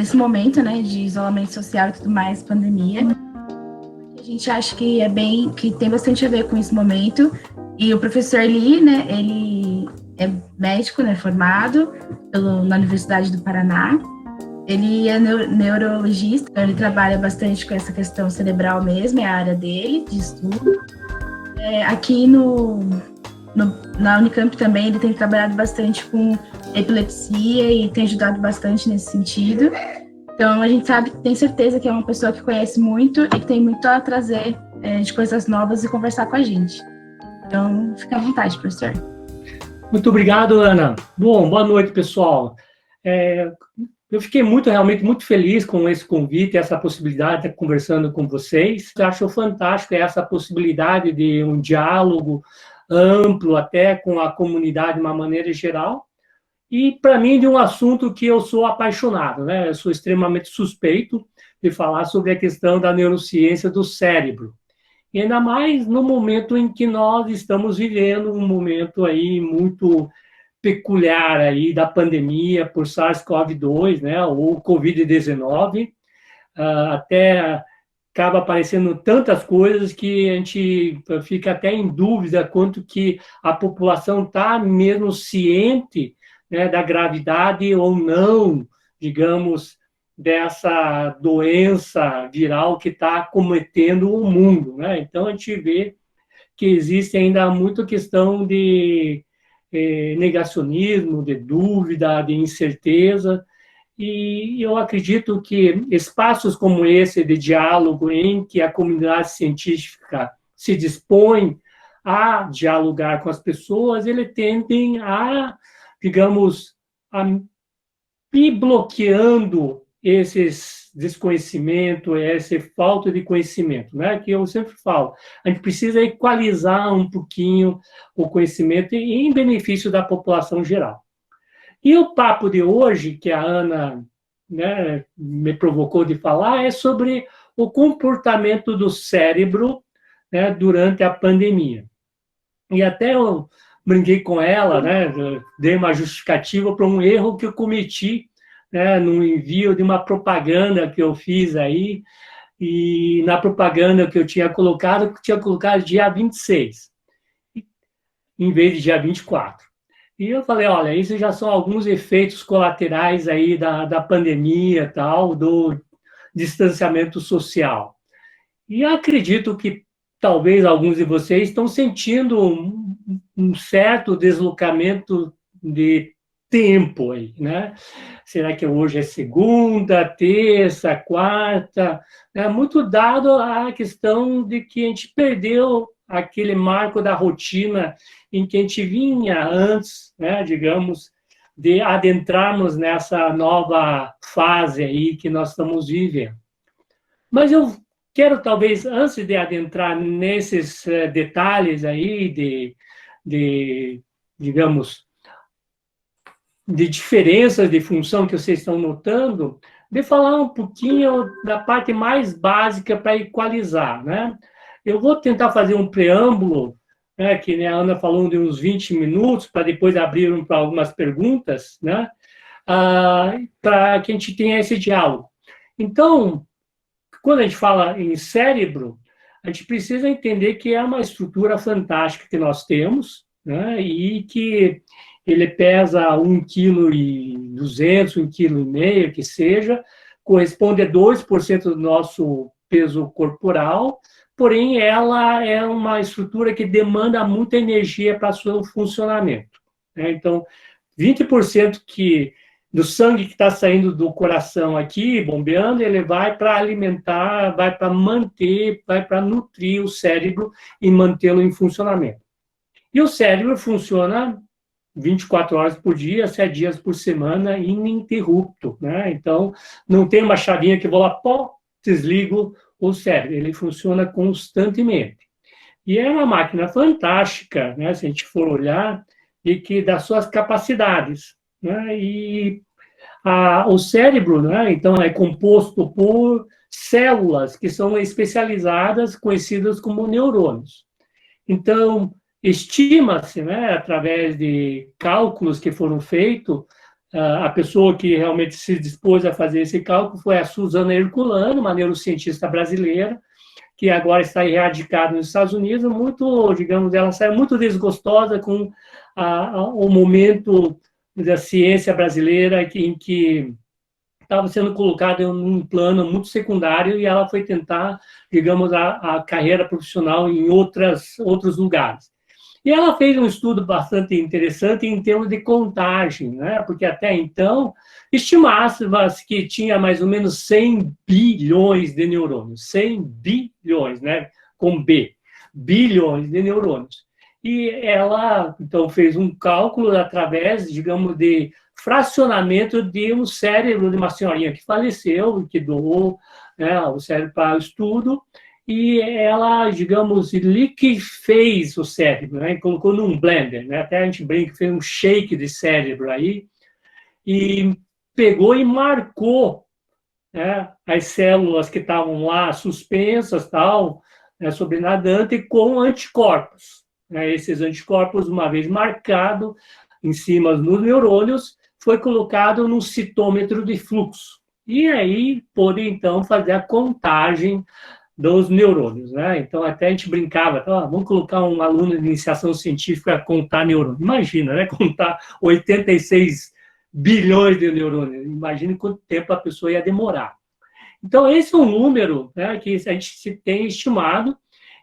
nesse momento, né, de isolamento social e tudo mais, pandemia. A gente acha que tem bastante a ver com esse momento. E o professor Lee, né, ele é médico, né, formado na Universidade do Paraná. Ele é neurologista, então ele trabalha bastante com essa questão cerebral mesmo, é a área dele, de estudo. Aqui na Unicamp também ele tem trabalhado bastante com epilepsia e tem ajudado bastante nesse sentido. Então a gente tem certeza que é uma pessoa que conhece muito e que tem muito a trazer de coisas novas e conversar com a gente. Então fica à vontade, professor. Muito obrigado, Ana. Bom, boa noite, pessoal. Eu fiquei realmente muito feliz com esse convite, essa possibilidade de estar conversando com vocês. Eu acho fantástico essa possibilidade de um diálogo amplo, até com a comunidade de uma maneira geral, e, para mim, de um assunto que eu sou apaixonado, né? Eu sou extremamente suspeito de falar sobre a questão da neurociência do cérebro. E ainda mais no momento em que nós estamos vivendo um momento aí muito peculiar aí da pandemia por SARS-CoV-2, né, ou Covid-19, até acaba aparecendo tantas coisas que a gente fica até em dúvida quanto que a população está mesmo ciente, né, da gravidade ou não, digamos, dessa doença viral que está acometendo o mundo, né? Então, a gente vê que existe ainda muita questão de negacionismo, de dúvida, de incerteza, e eu acredito que espaços como esse de diálogo, em que a comunidade científica se dispõe a dialogar com as pessoas, ele tendem a, digamos, a ir bloqueando esses desconhecimento, essa falta de conhecimento, né? Que eu sempre falo, a gente precisa equalizar um pouquinho o conhecimento em benefício da população geral. E o papo de hoje, que a Ana, né, me provocou de falar, é sobre o comportamento do cérebro, né, durante a pandemia. E até eu brinquei com ela, né, dei uma justificativa para um erro que eu cometi, né, no envio de uma propaganda que eu fiz aí, e na propaganda que eu tinha colocado dia 26, em vez de dia 24. E eu falei, olha, isso já são alguns efeitos colaterais aí da pandemia, tal, do distanciamento social. E acredito que talvez alguns de vocês estão sentindo um certo deslocamento de tempo aí, né? Será que hoje é segunda, terça, quarta? É muito dado a questão de que a gente perdeu aquele marco da rotina em que a gente vinha antes, né, digamos, de adentrarmos nessa nova fase aí que nós estamos vivendo. Mas eu quero, talvez, antes de adentrar nesses detalhes aí digamos, de diferenças de função que vocês estão notando, de falar um pouquinho da parte mais básica para equalizar, né? Eu vou tentar fazer um preâmbulo, né, que a Ana falou de uns 20 minutos, para depois abrir para algumas perguntas, né? Para que a gente tenha esse diálogo. Então, quando a gente fala em cérebro, a gente precisa entender que é uma estrutura fantástica que nós temos, né, e que ele pesa 1,2 kg, 1,5 kg, que seja, corresponde a 2% do nosso peso corporal, porém ela é uma estrutura que demanda muita energia para o seu funcionamento, né? Então, 20% do sangue que está saindo do coração aqui, bombeando, ele vai para alimentar, vai para manter, vai para nutrir o cérebro e mantê-lo em funcionamento. E o cérebro funciona 24 horas por dia, 7 dias por semana, ininterrupto, né? Então, não tem uma chavinha que eu vou lá, desligo o cérebro, ele funciona constantemente. E é uma máquina fantástica, né, se a gente for olhar, das suas capacidades, né? E o cérebro, né, então, é composto por células que são especializadas, conhecidas como neurônios. Então, estima-se, né, através de cálculos que foram feitos, A pessoa que realmente se dispôs a fazer esse cálculo foi a Suzana Herculano, uma neurocientista brasileira, que agora está radicada nos Estados Unidos, muito, digamos, ela saiu muito desgostosa com o momento da ciência brasileira em que estava sendo colocada em um plano muito secundário e ela foi tentar, digamos, a carreira profissional em outros lugares. E ela fez um estudo bastante interessante em termos de contagem, né? Porque até então estimava-se que tinha mais ou menos 100 bilhões de neurônios, 100 bilhões, né? Com B, bilhões de neurônios. E ela, então, fez um cálculo através, digamos, de fracionamento de um cérebro de uma senhorinha que faleceu, que doou, né, o cérebro para o estudo, e ela, digamos, liquefez o cérebro, né, colocou num blender, né, até a gente brinca, fez um shake de cérebro aí, e pegou e marcou, né, as células que estavam lá suspensas, tal, né, sobrenadante, com anticorpos. Né, esses anticorpos, uma vez marcado em cima dos neurônios, foi colocado num citômetro de fluxo. E aí pôde, então, fazer a contagem dos neurônios, né? Então, até a gente brincava, vamos colocar um aluno de iniciação científica a contar neurônios. Imagina, né? Contar 86 bilhões de neurônios. Imagine quanto tempo a pessoa ia demorar. Então, esse é um número, né, que a gente tem estimado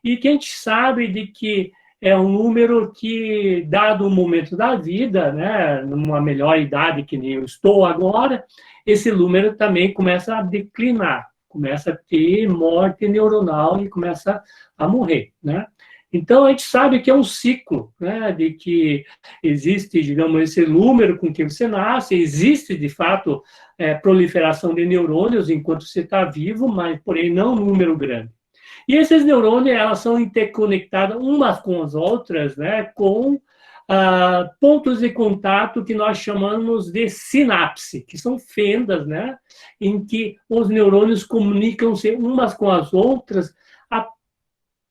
e que a gente sabe de que é um número que, dado o momento da vida, né, numa melhor idade que nem eu estou agora, esse número também começa a declinar, começa a ter morte neuronal e começa a morrer, né? Então, a gente sabe que é um ciclo, né, de que existe, digamos, esse número com que você nasce, existe, de fato, proliferação de neurônios enquanto você está vivo, mas, porém, não um número grande. E esses neurônios, elas são interconectadas umas com as outras, né, com pontos de contato que nós chamamos de sinapse, que são fendas, né, em que os neurônios comunicam-se umas com as outras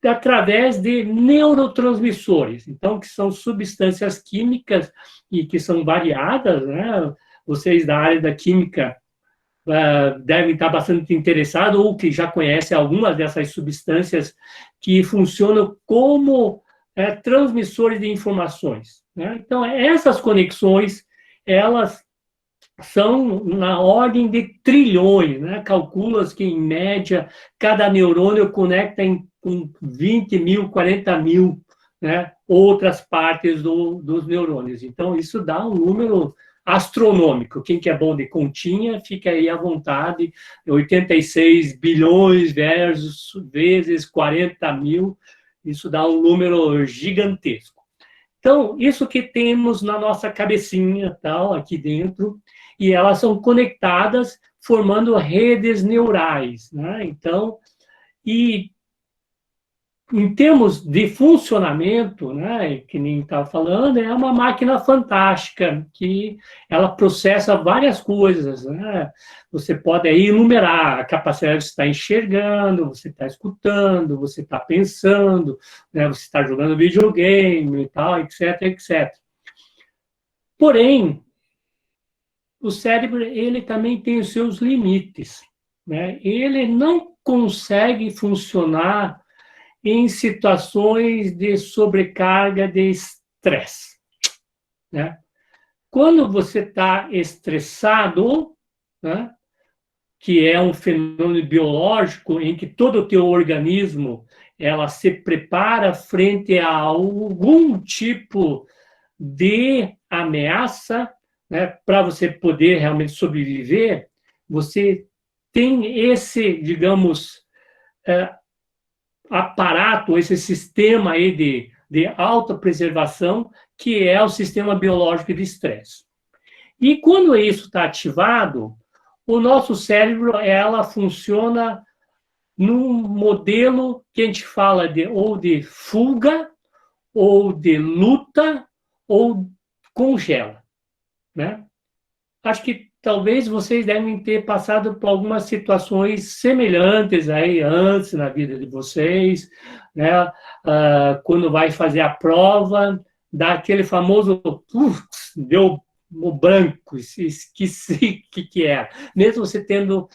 através de neurotransmissores, então, que são substâncias químicas e que são variadas, né? Vocês da área da química devem estar bastante interessados ou que já conhecem algumas dessas substâncias que funcionam como transmissores de informações, né? Então, essas conexões, elas são na ordem de trilhões, né? Calcula-se que, em média, cada neurônio conecta com 20 mil, 40 mil, né, outras partes dos neurônios. Então, isso dá um número astronômico. Quem que é bom de continha, fica aí à vontade, 86 bilhões vezes 40 mil, isso dá um número gigantesco. Então, isso que temos na nossa cabecinha, tal, aqui dentro, e elas são conectadas, formando redes neurais, né? Então, e em termos de funcionamento, né, que nem estava falando, é uma máquina fantástica, que ela processa várias coisas, né? Você pode aí enumerar a capacidade de estar enxergando, você está escutando, você está pensando, né, você está jogando videogame e tal, etc, etc. Porém, o cérebro, ele também tem os seus limites, né? Ele não consegue funcionar em situações de sobrecarga de estresse, né? Quando você está estressado, né, que é um fenômeno biológico em que todo o teu organismo ela se prepara frente a algum tipo de ameaça, né, para você poder realmente sobreviver, você tem esse, digamos, aparato, esse sistema aí de autopreservação, que é o sistema biológico de estresse. E quando isso está ativado, o nosso cérebro, ela funciona num modelo que a gente fala ou de fuga, ou de luta, ou congela, né? Acho que talvez vocês devem ter passado por algumas situações semelhantes aí antes na vida de vocês, né? Quando vai fazer a prova, dá aquele famoso, deu o branco, esqueci o que era. Mesmo você tendo,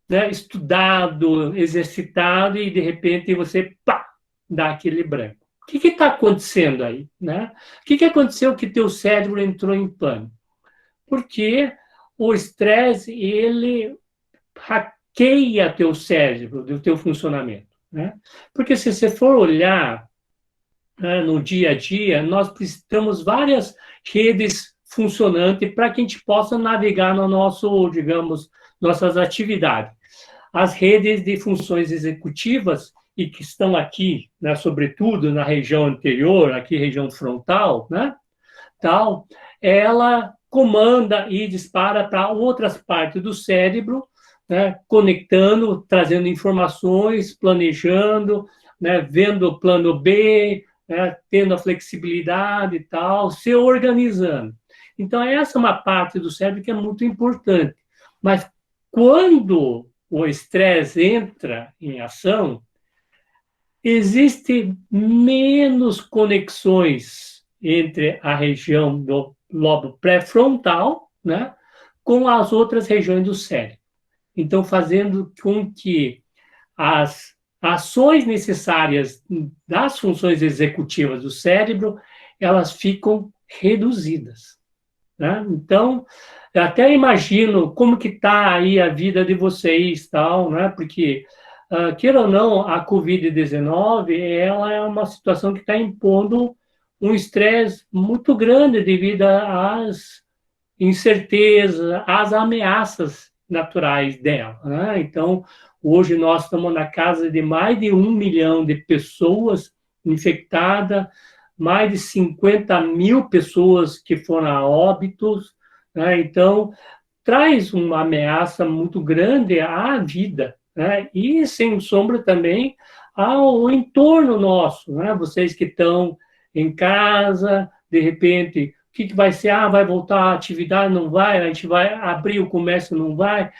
né, estudado, exercitado, e de repente você, pá, dá aquele branco. O que está acontecendo aí? Né? O que aconteceu que teu cérebro entrou em pânico? Porque o estresse, ele hackeia teu cérebro, do teu funcionamento. Né? Porque se você for olhar, né, no dia a dia, nós precisamos várias redes funcionantes para que a gente possa navegar no nosso, digamos, nossas atividades. As redes de funções executivas, e que estão aqui, né, sobretudo na região anterior, aqui região frontal, né, tal, ela comanda e dispara para outras partes do cérebro, né, conectando, trazendo informações, planejando, né, vendo o plano B, né, tendo a flexibilidade e tal, se organizando. Então, essa é uma parte do cérebro que é muito importante. Mas quando o estresse entra em ação, existe menos conexões entre a região do lobo pré-frontal, né, com as outras regiões do cérebro. Então, fazendo com que as ações necessárias das funções executivas do cérebro, elas ficam reduzidas. Né? Então, eu até imagino como que está aí a vida de vocês, tal, né? Porque, queira ou não, a Covid-19, ela é uma situação que está impondo um estresse muito grande devido às incertezas, às ameaças naturais dela. Né? Então, hoje nós estamos na casa de mais de 1 milhão de pessoas infectadas, mais de 50 mil pessoas que foram a óbitos, né? Então, traz uma ameaça muito grande à vida, né? E, sem sombra, também ao entorno nosso, né? Vocês que estão em casa, de repente, o que vai ser? Ah, vai voltar a atividade? Não vai? A gente vai abrir o comércio? Não vai?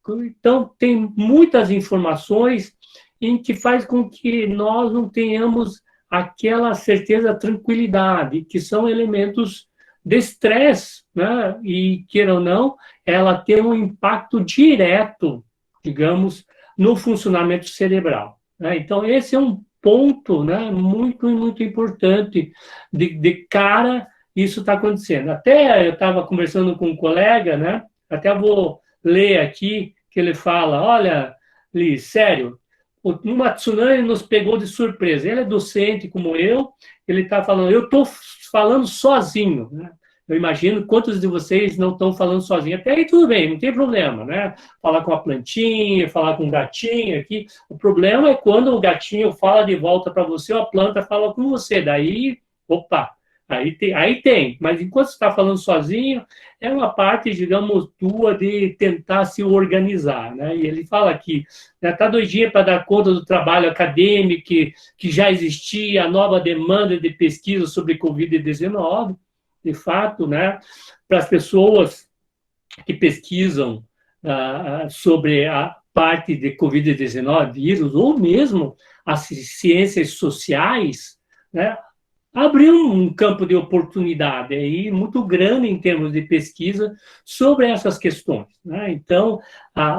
Então, tem muitas informações em que faz com que nós não tenhamos aquela certeza, tranquilidade, que são elementos de estresse, né? E, queira ou não, ela tem um impacto direto, digamos, no funcionamento cerebral. Né? Então, esse é um ponto, né, muito, muito importante de cara isso está acontecendo. Até eu estava conversando com um colega, né? Até vou ler aqui que ele fala: olha, Li, sério, uma tsunami nos pegou de surpresa. Ele é docente como eu, ele está falando, eu estou falando sozinho, né? Eu imagino quantos de vocês não estão falando sozinhos. Até aí tudo bem, não tem problema, né? Falar com a plantinha, falar com o gatinho aqui. O problema é quando o gatinho fala de volta para você ou a planta fala com você. Daí, opa, aí tem. Mas enquanto você está falando sozinho, é uma parte, digamos, tua de tentar se organizar, né? E ele fala aqui, está doidinha para dar conta do trabalho acadêmico que já existia, a nova demanda de pesquisa sobre Covid-19, de fato, né, para as pessoas que pesquisam sobre a parte de Covid-19, vírus, ou mesmo as ciências sociais, né, abriu um campo de oportunidade aí muito grande em termos de pesquisa sobre essas questões. Né? Então,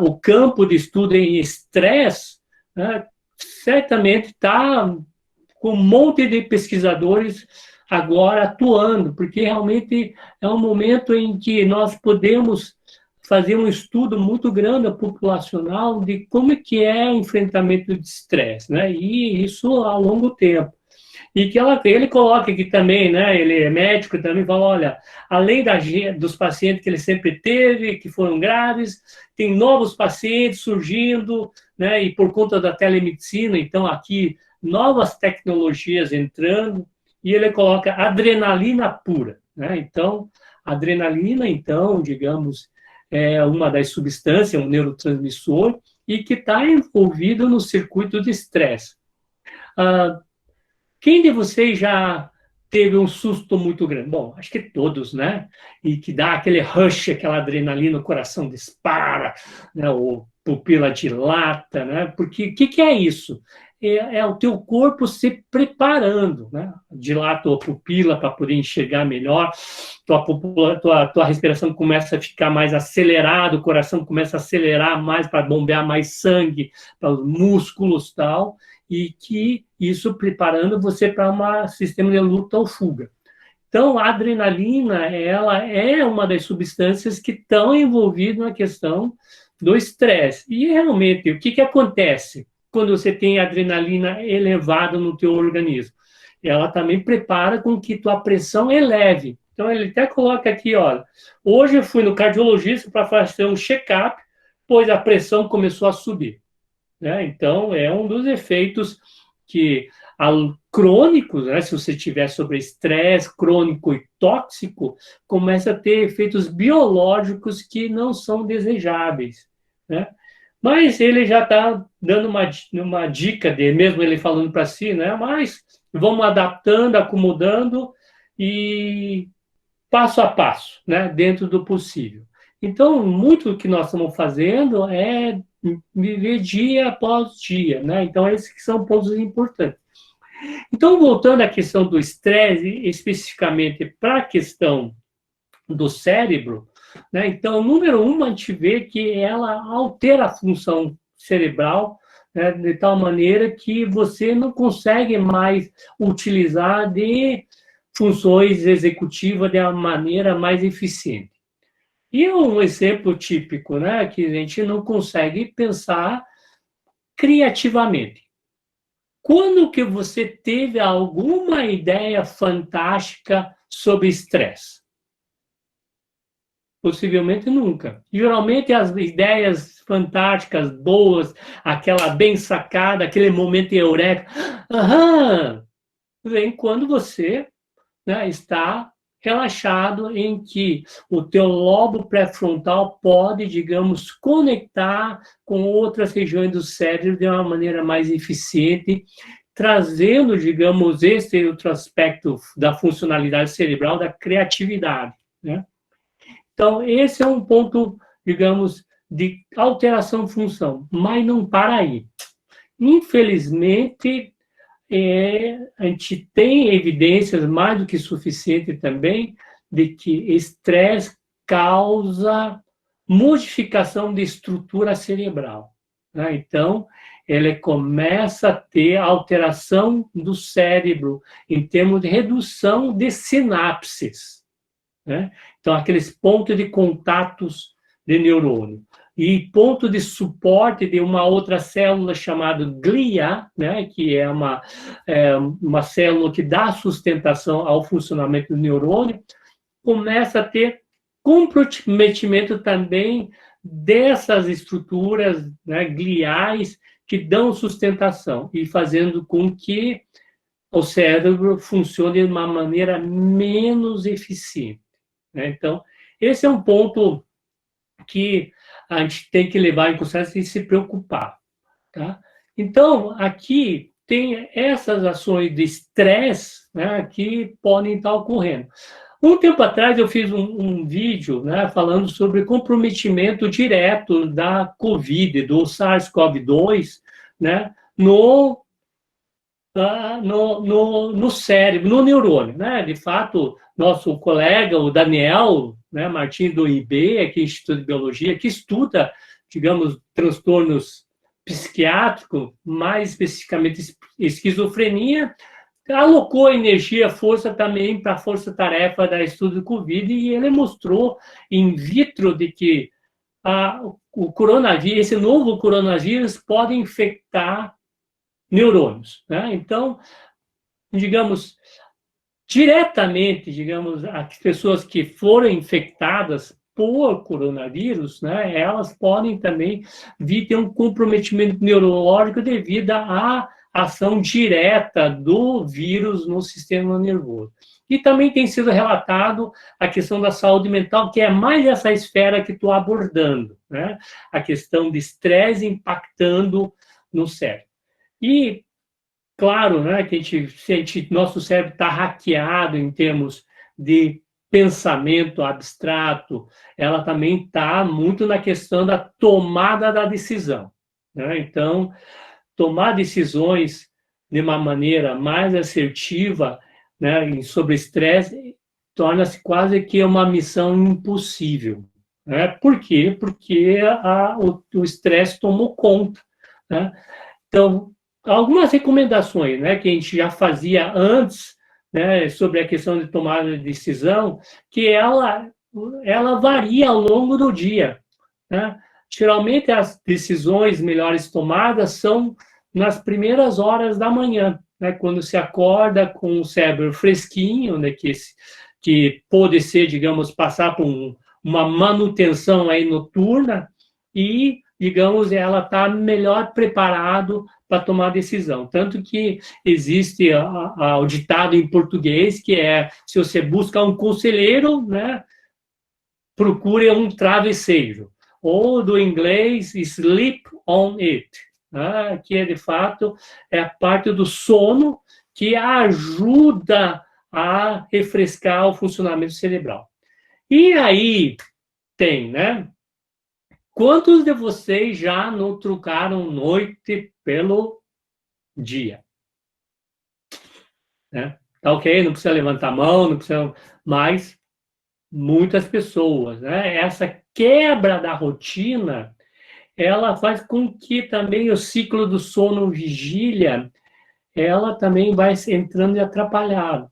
o campo de estudo em estresse, né, certamente está com um monte de pesquisadores agora atuando, porque realmente é um momento em que nós podemos fazer um estudo muito grande populacional de como que é o enfrentamento de estresse, né? E isso ao longo do tempo. E que ele coloca aqui também, né? Ele é médico também, fala, olha, além dos pacientes que ele sempre teve, que foram graves, tem novos pacientes surgindo, né? E por conta da telemedicina, então aqui novas tecnologias entrando, e ele coloca adrenalina pura, né? Então, adrenalina, então, digamos, é uma das substâncias, um neurotransmissor, e que está envolvido no circuito de estresse. Quem de vocês já teve um susto muito grande? Bom, acho que todos, né? E que dá aquele rush, aquela adrenalina, o coração dispara, né? O pupila dilata, né? Porque o que é isso? é o teu corpo se preparando, né? Dilata a tua pupila para poder enxergar melhor, tua respiração começa a ficar mais acelerada, o coração começa a acelerar mais para bombear mais sangue para os músculos e tal, e que isso preparando você para um sistema de luta ou fuga. Então, a adrenalina, ela é uma das substâncias que estão envolvidas na questão do estresse. E, realmente, o que acontece quando você tem adrenalina elevada no teu organismo? Ela também prepara com que tua pressão eleve. Então, ele até coloca aqui, olha, hoje eu fui no cardiologista para fazer um check-up, pois a pressão começou a subir. Né? Então, é um dos efeitos que crônicos, né? Se você tiver sobre estresse crônico e tóxico, começa a ter efeitos biológicos que não são desejáveis, né? Mas ele já está dando uma dica dele, mesmo ele falando para si, né? Mas vamos adaptando, acomodando e passo a passo, né? Dentro do possível. Então, muito do que nós estamos fazendo é viver dia após dia, né? Então, esses que são pontos importantes. Então, voltando à questão do estresse, especificamente para a questão do cérebro, né? Então, número um, a gente vê que ela altera a função cerebral, né? De tal maneira que você não consegue mais utilizar de funções executivas de uma maneira mais eficiente. E um exemplo típico, né? Que a gente não consegue pensar criativamente. Quando que você teve alguma ideia fantástica sobre estresse? Possivelmente nunca. Geralmente as ideias fantásticas, boas, aquela bem sacada, aquele momento eureka, vem quando você, né, está relaxado, em que o teu lobo pré-frontal pode, digamos, conectar com outras regiões do cérebro de uma maneira mais eficiente, trazendo, digamos, esse outro aspecto da funcionalidade cerebral, da criatividade, né? Então, esse é um ponto, digamos, de alteração de função, mas não para aí. Infelizmente, a gente tem evidências mais do que suficiente também de que estresse causa modificação de estrutura cerebral, né? Então, ele começa a ter alteração do cérebro em termos de redução de sinapses, né? Então, aqueles pontos de contatos de neurônio. E ponto de suporte de uma outra célula chamada glia, né, que é uma célula que dá sustentação ao funcionamento do neurônio, começa a ter comprometimento também dessas estruturas, né, gliais que dão sustentação e fazendo com que o cérebro funcione de uma maneira menos eficiente, né? Então, esse é um ponto que a gente tem que levar em consideração e se preocupar, tá? Então, aqui tem essas ações de estresse, né, que podem estar ocorrendo. Um tempo atrás eu fiz um vídeo, né, falando sobre comprometimento direto da COVID, do SARS-CoV-2, né, no cérebro, no neurônio, né? De fato, nosso colega, o Daniel, né, Martins do IB, aqui Instituto de Biologia, que estuda, digamos, transtornos psiquiátricos, mais especificamente esquizofrenia, alocou energia, força também para a força-tarefa da estudo do Covid, e ele mostrou in vitro de que o coronavírus, esse novo coronavírus pode infectar neurônios, né? Então, digamos, diretamente, digamos, as pessoas que foram infectadas por coronavírus, né, elas podem também vir ter um comprometimento neurológico devido à ação direta do vírus no sistema nervoso. E também tem sido relatado a questão da saúde mental, que é mais essa esfera que estou abordando, né? A questão de estresse impactando no cérebro. E, claro, né, que nosso cérebro está hackeado em termos de pensamento abstrato, ela também está muito na questão da tomada da decisão, né? Então, tomar decisões de uma maneira mais assertiva, né, sobre estresse, torna-se quase que uma missão impossível. Né? Por quê? Porque o estresse tomou conta. Né? Então, algumas recomendações, né, que a gente já fazia antes, né, sobre a questão de tomada de decisão, que ela varia ao longo do dia. Né? Geralmente, as decisões melhores tomadas são nas primeiras horas da manhã, né, quando se acorda com o cérebro fresquinho, né, que pode ser, digamos, passar por uma manutenção aí noturna e, digamos, ela está melhor preparado para tomar decisão. Tanto que existe o ditado em português que é: se você busca um conselheiro, né, procure um travesseiro. Ou do inglês, sleep on it, né, que é, de fato, é a parte do sono que ajuda a refrescar o funcionamento cerebral. E aí tem, né? Quantos de vocês já não trocaram noite pelo dia? Né? Tá ok? Não precisa levantar a mão, não precisa mais. Muitas pessoas, né? Essa quebra da rotina, ela faz com que também o ciclo do sono vigília, ela também vai entrando e atrapalhado.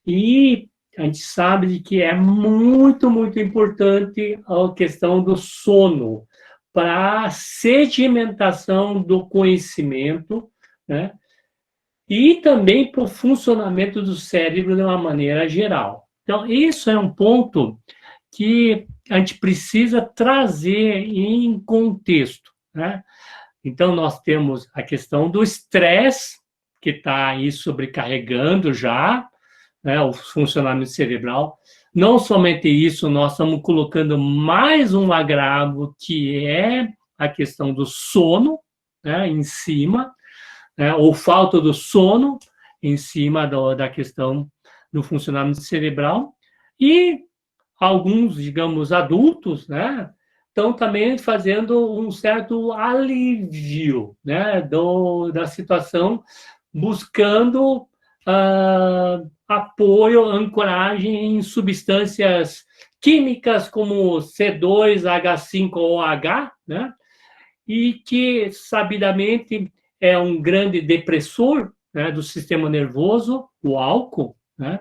E a gente sabe de que é muito, muito importante a questão do sono para a sedimentação do conhecimento, né? E também para o funcionamento do cérebro de uma maneira geral. Então, isso é um ponto que a gente precisa trazer em contexto, né? Então, nós temos a questão do estresse, que está aí sobrecarregando já, né, o funcionamento cerebral. Não somente isso, nós estamos colocando mais um agravo, que é a questão do sono, né, em cima, né, ou falta do sono em cima da questão do funcionamento cerebral. E alguns, digamos, adultos, né, estão também fazendo um certo alívio, né, da situação, buscando apoio, ancoragem em substâncias químicas como C2H5OH, né, e que, sabidamente, é um grande depressor, né, do sistema nervoso, o álcool, né,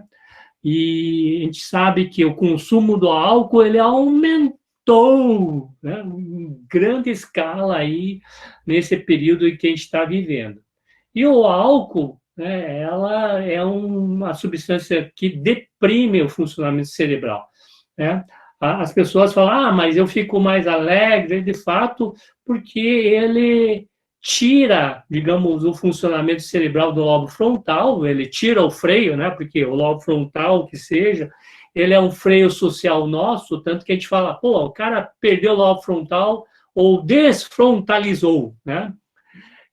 e a gente sabe que o consumo do álcool ele aumentou, né, em grande escala aí nesse período em que a gente está vivendo. E o álcool, né, ela é uma substância que deprime o funcionamento cerebral. Né? As pessoas falam, mas eu fico mais alegre, de fato, porque ele tira, digamos, o funcionamento cerebral do lobo frontal, ele tira o freio, né? Porque o lobo frontal, que seja, ele é um freio social nosso, tanto que a gente fala, pô, o cara perdeu o lobo frontal ou desfrontalizou, né?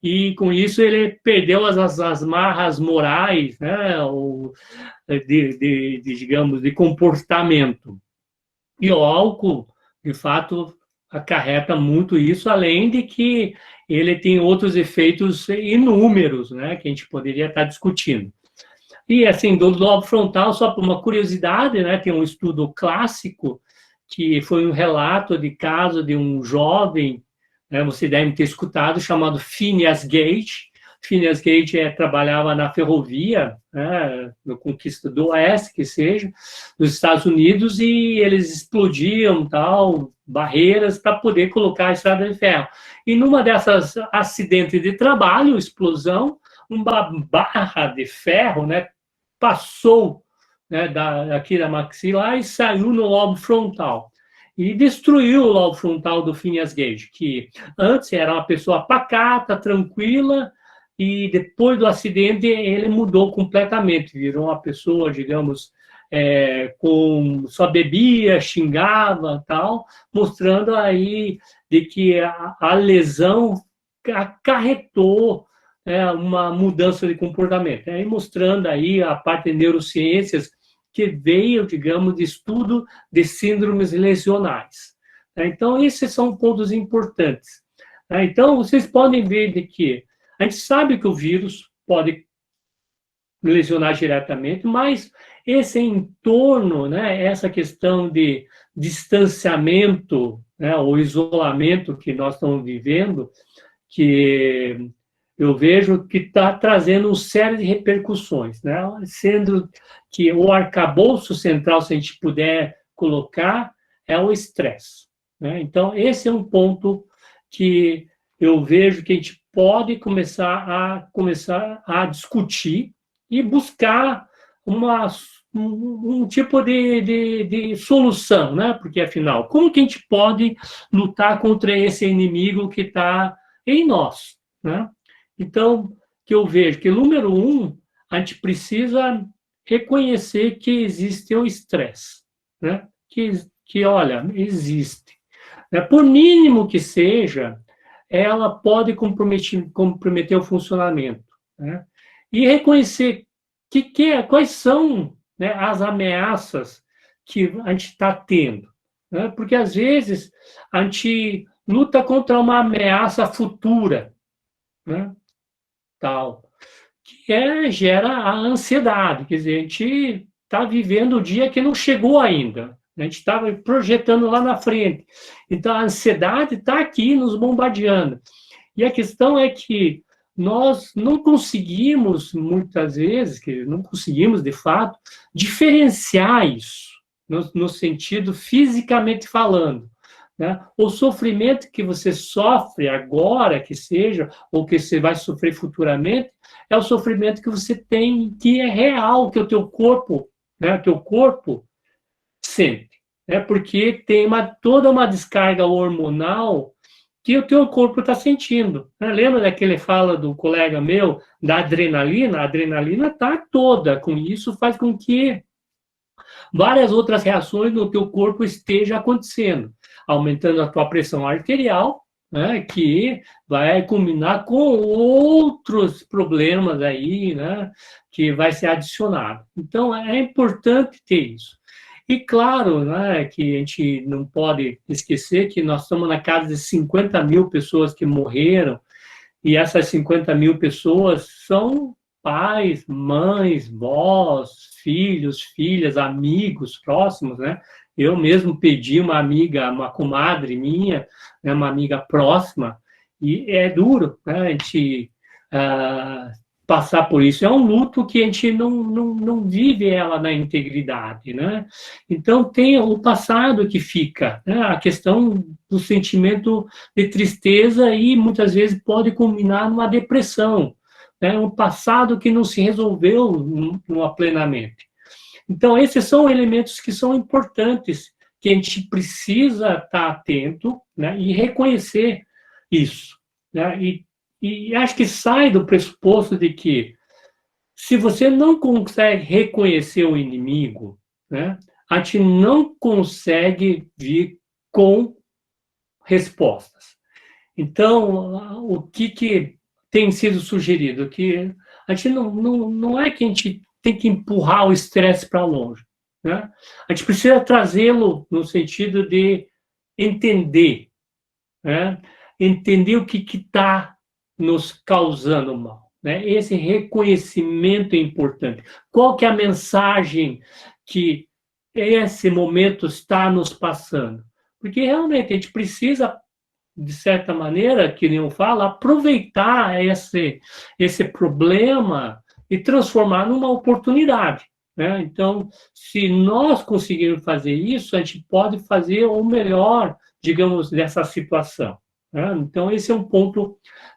E com isso ele perdeu as marras morais, né? Ou digamos, de comportamento. E o álcool, de fato, acarreta muito isso, além de que ele tem outros efeitos inúmeros, né, que a gente poderia estar discutindo. E, assim, do lobo frontal, só por uma curiosidade, né, tem um estudo clássico, que foi um relato de caso de um jovem, né, você deve ter escutado, chamado Phineas Gage. Phineas Gage trabalhava na ferrovia, né, no Conquista do Oeste, que seja, dos Estados Unidos, e eles explodiam barreiras para poder colocar a estrada de ferro. E numa dessas acidentes de trabalho, explosão, uma barra de ferro, né, passou, né, aqui da maxilar e saiu no lobo frontal. E destruiu o lobo frontal do Phineas Gage, que antes era uma pessoa pacata, tranquila, e depois do acidente ele mudou completamente, virou uma pessoa, digamos, só bebia, xingava, tal, mostrando aí de que a lesão acarretou uma mudança de comportamento. Aí mostrando aí a parte de neurociências que veio, digamos, de estudo de síndromes lesionais. Então, esses são pontos importantes. Então, vocês podem ver de que A gente sabe que o vírus pode lesionar diretamente, mas esse entorno, né, essa questão de distanciamento, né, ou isolamento que nós estamos vivendo, que eu vejo que está trazendo uma série de repercussões, né, sendo que o arcabouço central, se a gente puder colocar, é o estresse, né? Então, esse é um ponto que eu vejo que a gente pode começar a discutir e buscar um tipo de solução, né? Porque, afinal, como que a gente pode lutar contra esse inimigo que está em nós, né? Então, que eu vejo que, número um, a gente precisa reconhecer que existe o estresse, né? Olha, existe. Né? Por mínimo que seja, ela pode comprometer o funcionamento, né? E reconhecer quais são, né, as ameaças que a gente está tendo, né? Porque às vezes a gente luta contra uma ameaça futura, né? Tal, gera a ansiedade, quer dizer, a gente está vivendo o dia que não chegou ainda, a gente estava projetando lá na frente, então a ansiedade está aqui nos bombardeando. E a questão é que nós não conseguimos, muitas vezes, que não conseguimos, de fato, diferenciar isso, no sentido fisicamente falando, né? O sofrimento que você sofre agora, que seja, ou que você vai sofrer futuramente, é o sofrimento que você tem, que é real, que o teu corpo, né, o teu corpo sente, né? Porque tem toda uma descarga hormonal que o teu corpo está sentindo, né? Lembra daquele fala do colega meu, da adrenalina? A adrenalina está toda, com isso faz com que várias outras reações no teu corpo estejam acontecendo, aumentando a tua pressão arterial, né, que vai combinar com outros problemas aí, né, que vai ser adicionado. Então, é importante ter isso. E claro, né, que a gente não pode esquecer que nós estamos na casa de 50 mil pessoas que morreram, e essas 50 mil pessoas são pais, mães, vós, filhos, filhas, amigos próximos, né? Eu mesmo pedi uma amiga, uma comadre minha, né, uma amiga próxima, e é duro, né? A gente passar por isso. É um luto que a gente não vive ela na integridade, né? Então, tem o passado que fica, né? A questão do sentimento de tristeza e, muitas vezes, pode culminar numa depressão, né? Um passado que não se resolveu plenamente. Então, esses são elementos que são importantes, que a gente precisa estar atento, né? E reconhecer isso, né? E acho que sai do pressuposto de que, se você não consegue reconhecer o inimigo, né, a gente não consegue vir com respostas. Então, o que tem sido sugerido? Que a gente não é que a gente tem que empurrar o estresse para longe, né? A gente precisa trazê-lo no sentido de entender, né? Entender o que está nos causando mal, né? Esse reconhecimento é importante. Qual que é a mensagem que esse momento está nos passando? Porque realmente a gente precisa, de certa maneira, que nem eu falo, aproveitar esse problema e transformar numa oportunidade, né? Então, se nós conseguirmos fazer isso, a gente pode fazer o melhor, digamos, dessa situação, né? Então, esse é um ponto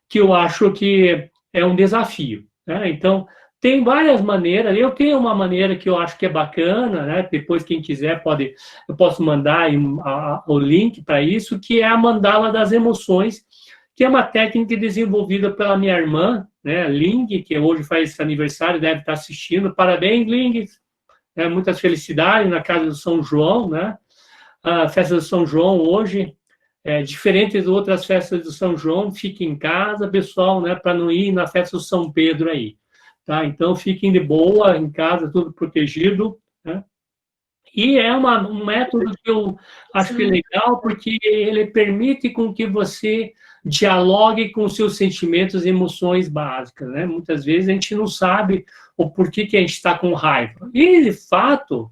que eu acho que é um desafio, né? Então, tem várias maneiras. Eu tenho uma maneira que eu acho que é bacana, né? Depois, quem quiser, eu posso mandar aí o link para isso, que é a mandala das emoções, que é uma técnica desenvolvida pela minha irmã, né, Ling, que hoje faz aniversário, deve estar assistindo. Parabéns, Ling, né, muitas felicidades na casa do São João, né? A festa do São João hoje, diferente de outras festas do São João, fique em casa, pessoal, né, para não ir na festa do São Pedro aí, tá? Então, fiquem de boa em casa, tudo protegido, né? E é um método que eu acho que é legal, porque ele permite com que você dialogue com os seus sentimentos e emoções básicas, né? Muitas vezes a gente não sabe o porquê que a gente está com raiva. E, de fato,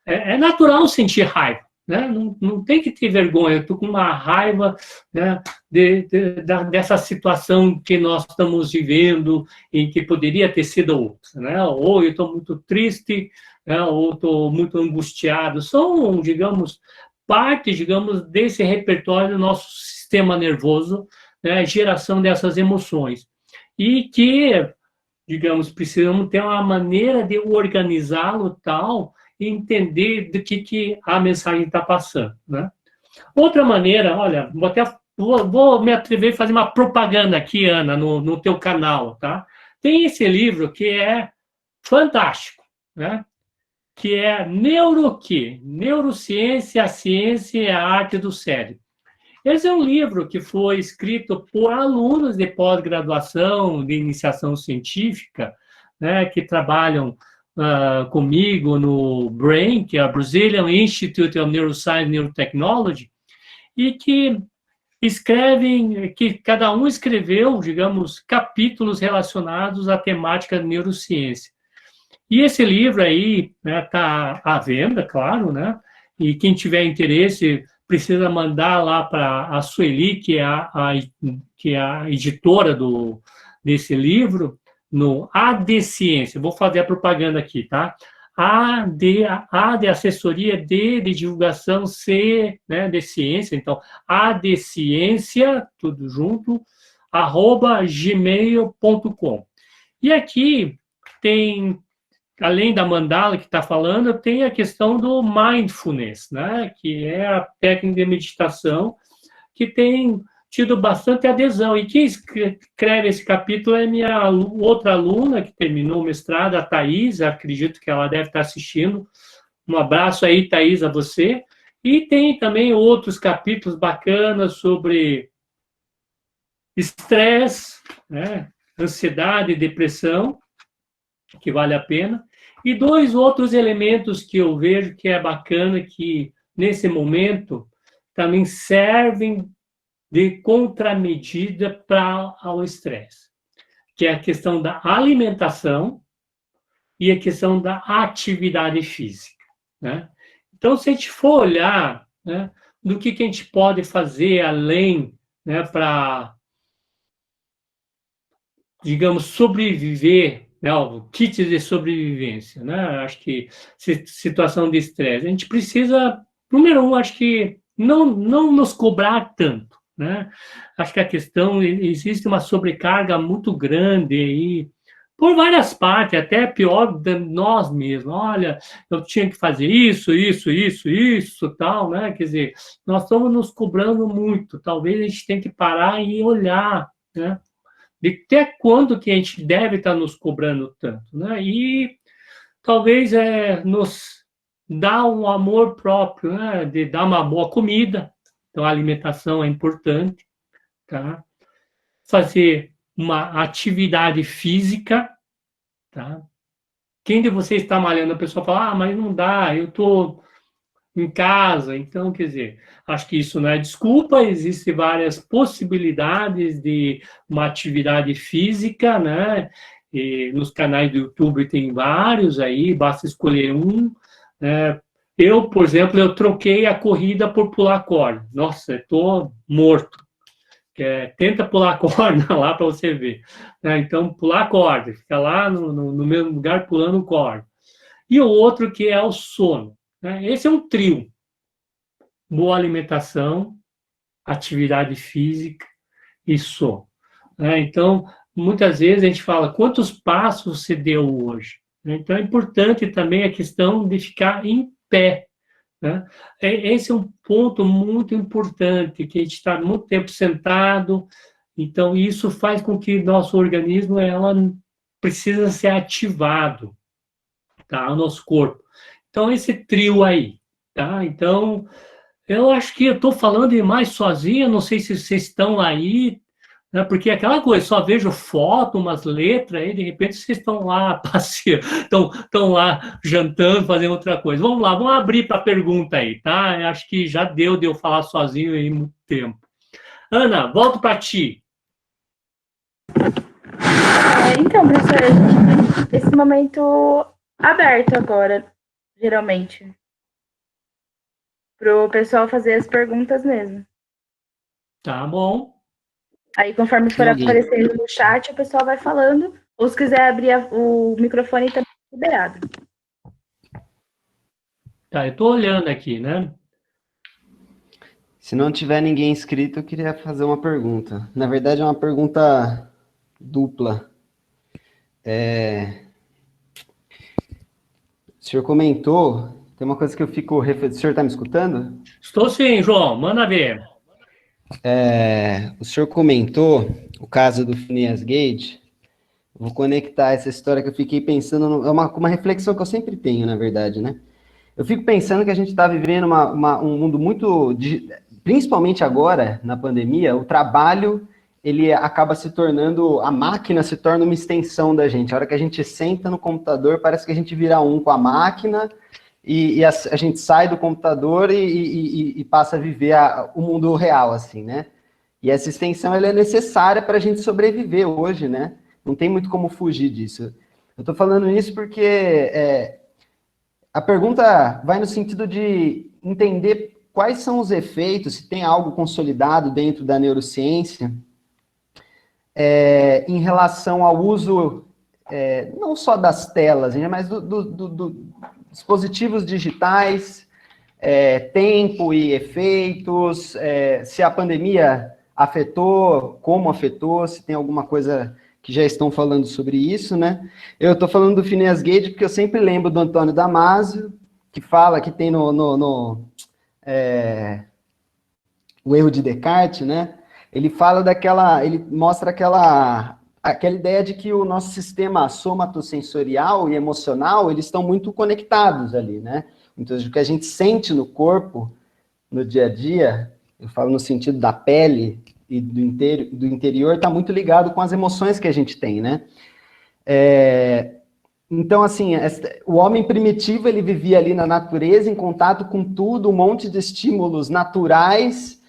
é natural sentir raiva, né? Não tem que ter vergonha. Eu estou com uma raiva, né, dessa situação que nós estamos vivendo, em que poderia ter sido outra, né? Ou eu estou muito triste, né, ou estou muito angustiado. São, digamos, parte, digamos, desse repertório do nosso sistema nervoso, né, geração dessas emoções. E que, digamos, precisamos ter uma maneira de organizá-lo tal e entender do que a mensagem está passando, né? Outra maneira, olha, vou me atrever a fazer uma propaganda aqui, Ana, no teu canal, tá? Tem esse livro que é fantástico, né? Que é Neurociência, a Ciência e a Arte do Cérebro. Esse é um livro que foi escrito por alunos de pós-graduação, de iniciação científica, né, que trabalham comigo no BRAIN, que é a Brazilian Institute of Neuroscience and Neurotechnology, e que escrevem, que cada um escreveu, digamos, capítulos relacionados à temática de neurociência. E esse livro aí está à venda, claro, né? E quem tiver interesse precisa mandar lá para a Sueli, que é a editora desse livro, no AD Ciência. Vou fazer a propaganda aqui, tá? A de assessoria, de divulgação, C, né, de ciência. Então, AD Ciência, tudo junto, @gmail.com. E aqui tem, além da mandala que está falando, tem a questão do mindfulness, né? Que é a técnica de meditação que tem tido bastante adesão. E quem escreve esse capítulo é minha outra aluna que terminou o mestrado, a Thaís, acredito que ela deve estar assistindo. Um abraço aí, Thaís, a você. E tem também outros capítulos bacanas sobre estresse, né? Ansiedade e depressão, que vale a pena. E dois outros elementos que eu vejo que é bacana, que nesse momento também servem de contramedida para o estresse, que é a questão da alimentação e a questão da atividade física, né? Então, se a gente for olhar, né, do que a gente pode fazer além, né, para, digamos, sobreviver, né, o kit de sobrevivência, né? Acho que situação de estresse, a gente precisa, número um, acho que não nos cobrar tanto, né? Acho que a questão, existe uma sobrecarga muito grande aí, por várias partes, até pior de nós mesmos. Olha, eu tinha que fazer isso, tal, né? Quer dizer, nós estamos nos cobrando muito. Talvez a gente tenha que parar e olhar, né? De até quando que a gente deve estar nos cobrando tanto, né? E talvez nos dar um amor próprio, né? De dar uma boa comida. Então, a alimentação é importante, tá? Fazer uma atividade física, tá? Quem de vocês está malhando? A pessoa fala, mas não dá, eu estou em casa. Então, quer dizer, acho que isso não é desculpa, existem várias possibilidades de uma atividade física, né? E nos canais do YouTube tem vários aí, basta escolher um, né? Eu, por exemplo, eu troquei a corrida por pular corda. Nossa, estou morto. Tenta pular corda lá para você ver, né? Então, pular corda, fica lá no mesmo lugar pulando corda. E o outro que é o sono, né? Esse é um trio. Boa alimentação, atividade física e sono, né? Então, muitas vezes a gente fala, quantos passos você deu hoje? Então, é importante também a questão de ficar em pé, né? Esse é um ponto muito importante, que a gente está muito tempo sentado, então isso faz com que nosso organismo ela precisa ser ativado, tá? O nosso corpo. Então, esse trio aí, tá? Então, eu acho que eu estou falando demais sozinho, não sei se vocês estão aí, né? Porque é aquela coisa, só vejo foto, umas letras, aí de repente vocês estão lá passeando, estão lá jantando, fazendo outra coisa. Vamos lá, vamos abrir para a pergunta aí, tá? Eu acho que já deu de eu falar sozinho aí muito tempo. Ana, volto para ti. Então, professor, a gente tem esse momento aberto agora, geralmente, para o pessoal fazer as perguntas mesmo. Tá bom. Aí, conforme for Tem alguém? aparecendo no chat, o pessoal vai falando, ou se quiser abrir o microfone, também é liberado. Tá, eu estou olhando aqui, né? Se não tiver ninguém inscrito, eu queria fazer uma pergunta. Na verdade, é uma pergunta dupla. O senhor comentou, tem uma coisa que eu fico refletindo. O senhor está me escutando? Estou sim, João, manda ver. O senhor comentou o caso do Phineas Gage. Vou conectar essa história que eu fiquei pensando. É uma reflexão que eu sempre tenho, na verdade, né? Eu fico pensando que a gente está vivendo um mundo muito, principalmente agora, na pandemia, o trabalho, ele acaba se tornando, a máquina se torna uma extensão da gente. A hora que a gente senta no computador, parece que a gente vira um com a máquina, e a gente sai do computador e passa a viver o mundo real, assim, né? E essa extensão, ela é necessária para a gente sobreviver hoje, né? Não tem muito como fugir disso. Eu estou falando isso porque a pergunta vai no sentido de entender quais são os efeitos, se tem algo consolidado dentro da neurociência, em relação ao uso, não só das telas, né, mas dos dispositivos digitais, tempo e efeitos, se a pandemia afetou, como afetou, se tem alguma coisa que já estão falando sobre isso, né? Eu estou falando do Phineas Gage porque eu sempre lembro do Antônio Damasio, que fala que tem o erro de Descartes, né? Ele fala ele mostra aquela ideia de que o nosso sistema somatosensorial e emocional, eles estão muito conectados ali, né? Então, o que a gente sente no corpo, no dia a dia, eu falo no sentido da pele e do interior, está muito ligado com as emoções que a gente tem, né? Então, assim, o homem primitivo, ele vivia ali na natureza, em contato com tudo, um monte de estímulos naturais,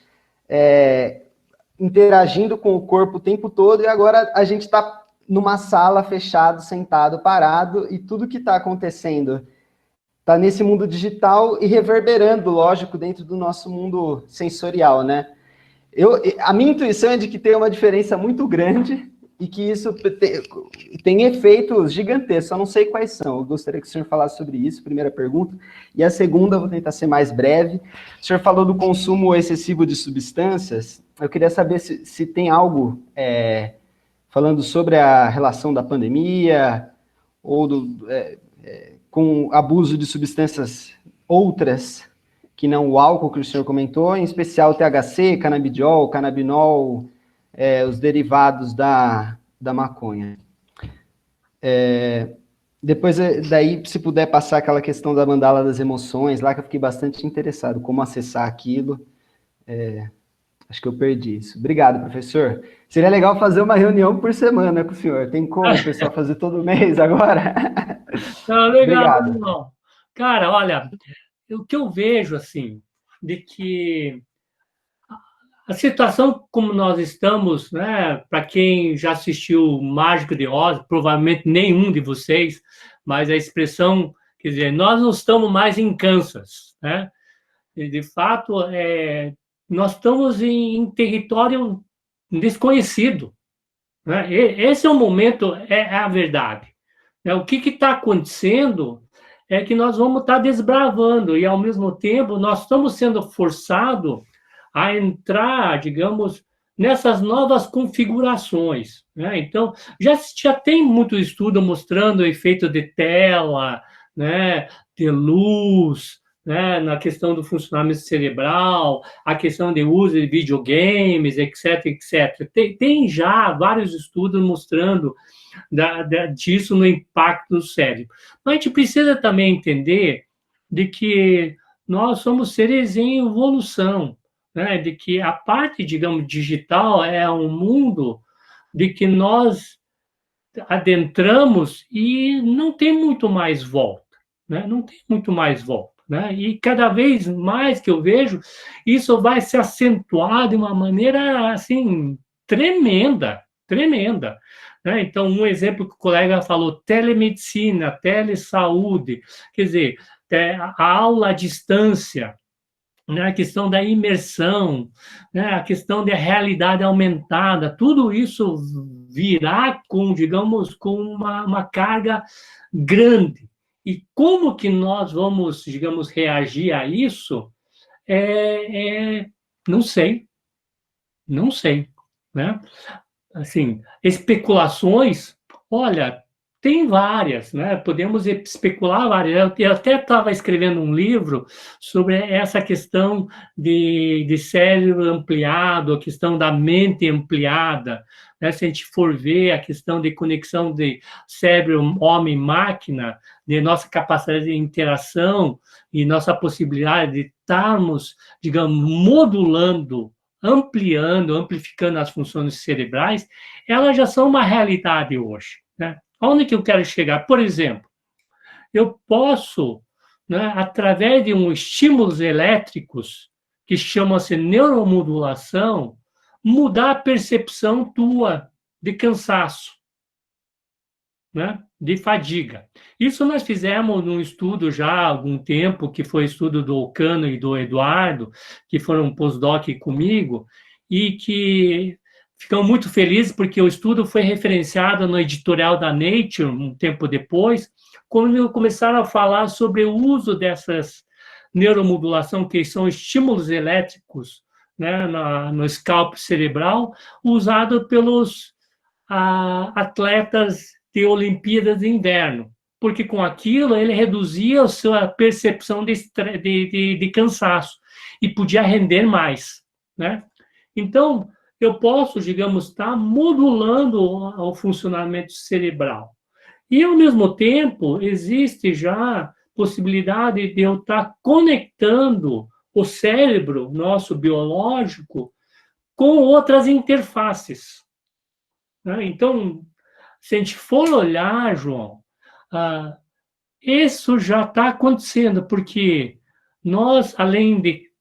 interagindo com o corpo o tempo todo, e agora a gente está numa sala, fechado, sentado, parado, e tudo que está acontecendo está nesse mundo digital e reverberando, lógico, dentro do nosso mundo sensorial, né? A minha intuição é de que tem uma diferença muito grande e que isso tem efeitos gigantescos, eu não sei quais são. Eu gostaria que o senhor falasse sobre isso, primeira pergunta. E a segunda, eu vou tentar ser mais breve. O senhor falou do consumo excessivo de substâncias. Eu queria saber se tem algo falando sobre a relação da pandemia ou com abuso de substâncias outras que não o álcool que o senhor comentou, em especial o THC, canabidiol, canabinol, os derivados da maconha. Depois, daí, se puder passar aquela questão da mandala das emoções, lá que eu fiquei bastante interessado, como acessar aquilo. Acho que eu perdi isso. Obrigado, professor. Seria legal fazer uma reunião por semana com o senhor. Tem como o pessoal fazer todo mês agora? Legal, Obrigado. irmão. Cara, olha, o que eu vejo, assim, de que a situação como nós estamos, né, para quem já assistiu Mágico de Oz, provavelmente nenhum de vocês, mas a expressão, quer dizer, nós não estamos mais em Kansas, né? E, de fato, nós estamos em território desconhecido, né? Esse é o momento, é a verdade. O que está acontecendo é que nós vamos estar desbravando e, ao mesmo tempo, nós estamos sendo forçados a entrar, digamos, nessas novas configurações, né? Então, já tem muito estudo mostrando o efeito de tela, né, de luz, né, na questão do funcionamento cerebral, a questão de uso de videogames, etc, etc. Tem já vários estudos mostrando disso no impacto do cérebro. Mas a gente precisa também entender de que nós somos seres em evolução. né, de que a parte, digamos, digital é um mundo de que nós adentramos e não tem muito mais volta, né? Não tem muito mais volta, né? E cada vez mais que eu vejo, isso vai se acentuar de uma maneira assim tremenda, tremenda. Né? Então, um exemplo que o colega falou, telemedicina, telesaúde, quer dizer, a aula à distância, né, a questão da imersão, né, a questão da realidade aumentada, tudo isso virá com, digamos, com uma carga grande. E como que nós vamos, digamos, reagir a isso? Não sei, não sei, né? Assim, especulações, olha, tem várias, né? Podemos especular várias. Eu até estava escrevendo um livro sobre essa questão de cérebro ampliado, a questão da mente ampliada, né? Se a gente for ver a questão de conexão de cérebro homem-máquina, de nossa capacidade de interação e nossa possibilidade de estarmos, digamos, modulando, ampliando, amplificando as funções cerebrais, elas já são uma realidade hoje, né? Onde que eu quero chegar? Por exemplo, eu posso, né, através de estímulos elétricos, que chamam-se neuromodulação, mudar a percepção tua de cansaço, né, de fadiga. Isso nós fizemos num estudo já há algum tempo, que foi estudo do Ocano e do Eduardo, que foram pós-doc comigo, e que ficam muito felizes porque o estudo foi referenciado no editorial da Nature um tempo depois, quando começaram a falar sobre o uso dessas neuromodulação, que são estímulos elétricos, né, no escalpo cerebral, usado pelos atletas de Olimpíadas de Inverno, porque com aquilo ele reduzia a sua percepção de cansaço e podia render mais, né? Então, eu posso, digamos, estar modulando o funcionamento cerebral. E, ao mesmo tempo, existe já possibilidade de eu estar conectando o cérebro nosso biológico com outras interfaces, né? Então, se a gente for olhar, João, isso já está acontecendo, porque nós, além de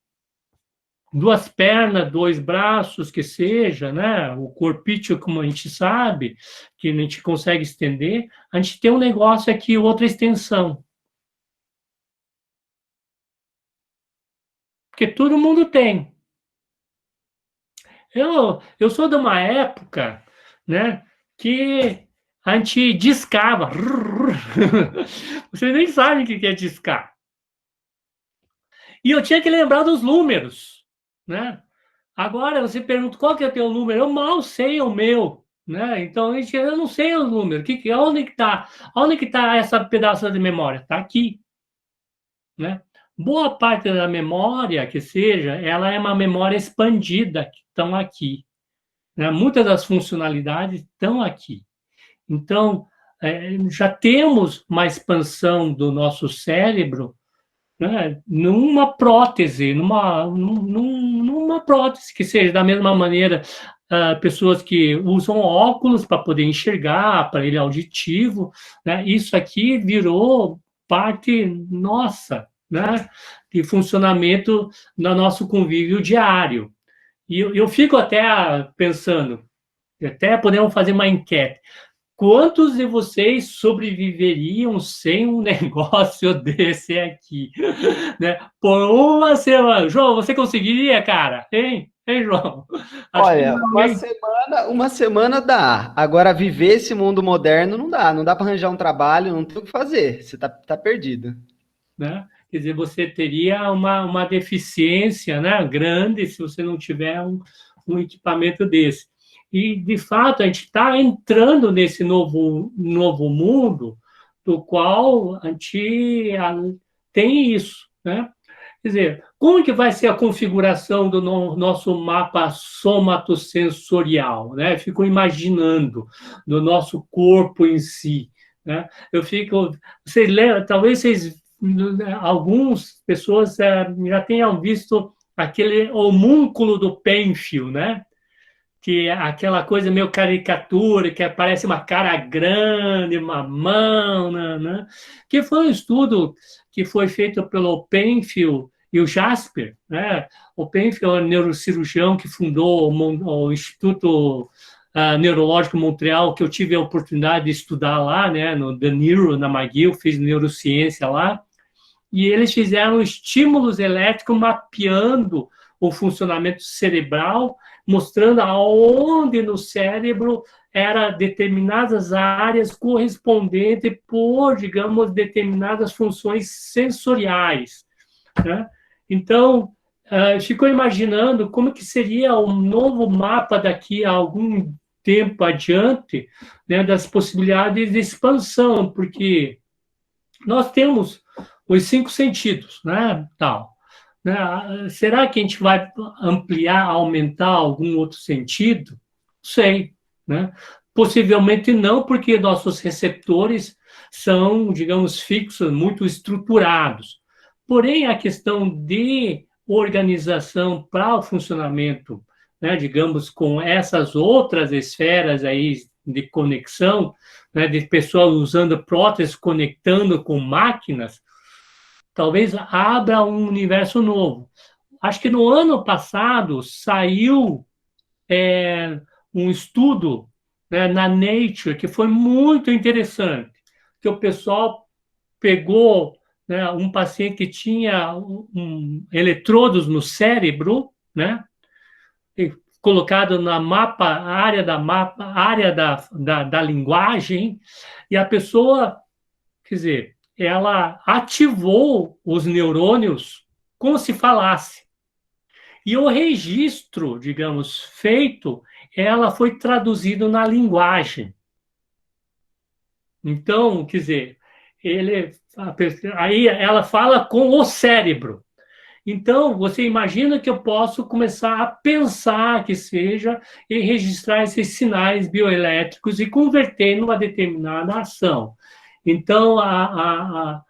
duas pernas, dois braços, que seja, né? O corpício, como a gente sabe, que a gente consegue estender, a gente tem um negócio aqui, outra extensão. Porque todo mundo tem. Eu sou de uma época, né, que a gente discava. Vocês nem sabem o que é discar. E eu tinha que lembrar dos números, né? Agora você pergunta qual que é o teu número, eu mal sei o meu, né? Então eu não sei o número. Onde que está? Onde que está essa pedaço de memória? Está aqui, né? Boa parte da memória que seja, ela é uma memória expandida que estão aqui, né? Muitas das funcionalidades estão aqui. Então já temos uma expansão do nosso cérebro, né, numa prótese, numa prótese que seja da mesma maneira, pessoas que usam óculos para poder enxergar, aparelho auditivo, né, isso aqui virou parte nossa, né, de funcionamento no nosso convívio diário. E eu fico até pensando, até podemos fazer uma enquete. Quantos de vocês sobreviveriam sem um negócio desse aqui? Né? Por uma semana. João, você conseguiria, cara? Hein, João? Acho Olha, uma semana dá. Agora, viver esse mundo moderno não dá. Não dá para arranjar um trabalho, não tem o que fazer. Você tá perdido. Né? Quer dizer, você teria uma deficiência, né, grande se você não tiver um equipamento desse. E, de fato, a gente está entrando nesse novo mundo do qual a gente tem isso, né? Quer dizer, como que vai ser a configuração do nosso mapa somatosensorial, né? Fico imaginando do nosso corpo em si, né? Eu fico, talvez algumas pessoas já tenham visto aquele homúnculo do Penfield, né? Que é aquela coisa meio caricatura, que parece uma cara grande, uma mão, né? Que foi um estudo que foi feito pelo Penfield e o Jasper, né? O Penfield é um neurocirurgião que fundou o Instituto Neurológico Montreal, que eu tive a oportunidade de estudar lá, né? No The Neuro, na McGill, fiz neurociência lá, e eles fizeram estímulos elétricos mapeando o funcionamento cerebral, mostrando aonde no cérebro era determinadas áreas correspondentes por, digamos, determinadas funções sensoriais, né? Então, ficou imaginando como que seria um novo mapa daqui a algum tempo adiante, né, das possibilidades de expansão, porque nós temos os 5 sentidos, né, tal. Né? Será que a gente vai ampliar, aumentar algum outro sentido? Não sei, né? Possivelmente não, porque nossos receptores são, digamos, fixos, muito estruturados. Porém, a questão de organização para o funcionamento, né, digamos, com essas outras esferas aí de conexão, né, de pessoas usando próteses, conectando com máquinas, talvez abra um universo novo. Acho que no ano passado saiu um estudo, né, na Nature, que foi muito interessante, que o pessoal pegou, né, um paciente que tinha eletrodos no cérebro, né, colocado na área da linguagem, e a pessoa, quer dizer, ela ativou os neurônios como se falasse. E o registro, digamos, feito, ela foi traduzido na linguagem. Então, quer dizer, aí ela fala com o cérebro. Então, você imagina que eu posso começar a pensar que seja e registrar esses sinais bioelétricos e converter numa determinada ação. Então, a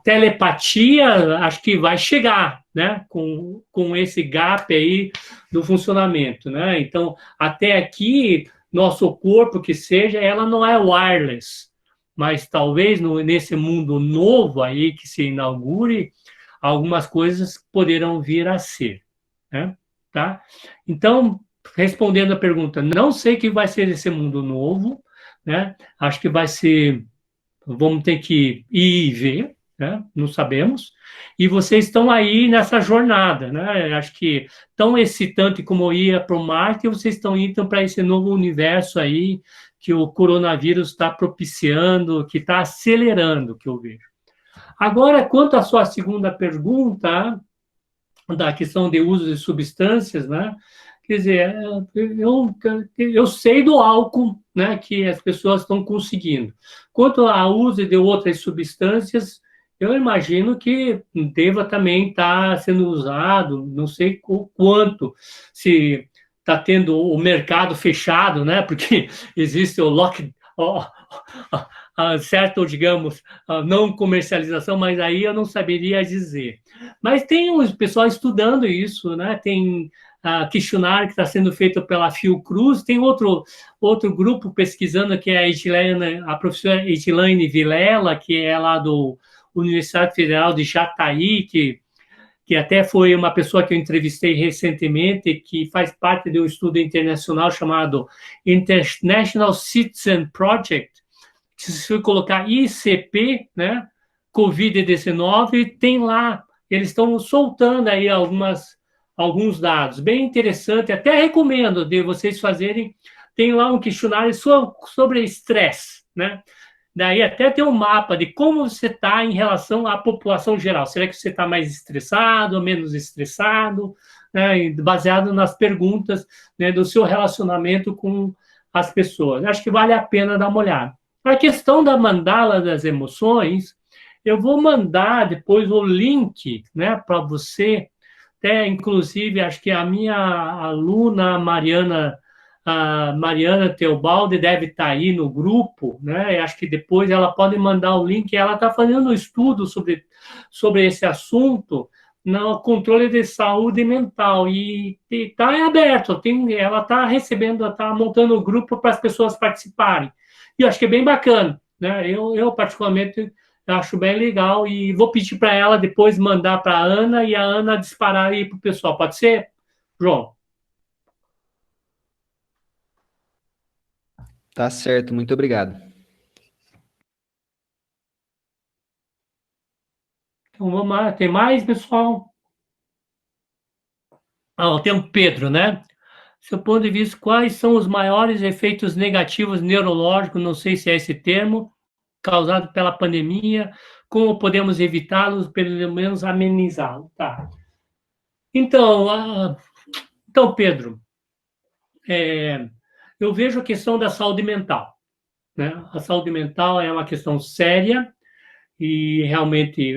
telepatia, acho que vai chegar, né, com esse gap aí do funcionamento, né? Então, até aqui, nosso corpo, que seja, ela não é wireless, mas talvez nesse mundo novo aí que se inaugure, algumas coisas poderão vir a ser, né? Tá? Então, respondendo a pergunta, não sei o que vai ser esse mundo novo, né? Acho que vai ser, vamos ter que ir e ver, né? Não sabemos. E vocês estão aí nessa jornada, né? Acho que tão excitante como ia para o Marte, vocês estão indo para esse novo universo aí que o coronavírus está propiciando, que está acelerando, que eu vejo. Agora, quanto à sua segunda pergunta, da questão de uso de substâncias, né? Quer dizer, eu sei do álcool, né, que as pessoas estão conseguindo. Quanto ao uso de outras substâncias, eu imagino que deva também estar sendo usado, não sei o quanto, se está tendo o mercado fechado, né? Porque existe o certo, digamos, não comercialização, mas aí eu não saberia dizer. Mas tem um pessoal estudando isso, né? Tem questionário que está sendo feito pela Fiocruz, tem outro grupo pesquisando, que é a professora Edilane Vilela, que é lá do Universidade Federal de Jataí, que até foi uma pessoa que eu entrevistei recentemente, que faz parte de um estudo internacional chamado International Citizen Project. Se você colocar ICP, né, Covid-19, tem lá, eles estão soltando aí alguns dados, bem interessante, até recomendo de vocês fazerem, tem lá um questionário sobre estresse, né? Daí até tem um mapa de como você está em relação à população geral. Será que você está mais estressado ou menos estressado? Né? Baseado nas perguntas, né, do seu relacionamento com as pessoas. Acho que vale a pena dar uma olhada. A questão da mandala das emoções, eu vou mandar depois o link, né, para você. Até, inclusive, acho que a minha aluna, a Mariana Teobaldi, deve estar aí no grupo, né? Acho que depois ela pode mandar o link. Ela está fazendo um estudo sobre esse assunto, no controle de saúde mental e está aberto, ela está recebendo, está montando o grupo para as pessoas participarem. E eu acho que é bem bacana, né? Eu particularmente acho bem legal e vou pedir para ela depois mandar para a Ana e a Ana disparar aí para o pessoal. Pode ser, João? Tá certo, muito obrigado. Então vamos lá, tem mais, pessoal? Tem o Pedro, né? Seu ponto de vista, quais são os maiores efeitos negativos neurológicos, não sei se é esse termo, causado pela pandemia, como podemos evitá-los, pelo menos amenizá-los, tá? Então, então Pedro, eu vejo a questão da saúde mental, né? A saúde mental é uma questão séria e realmente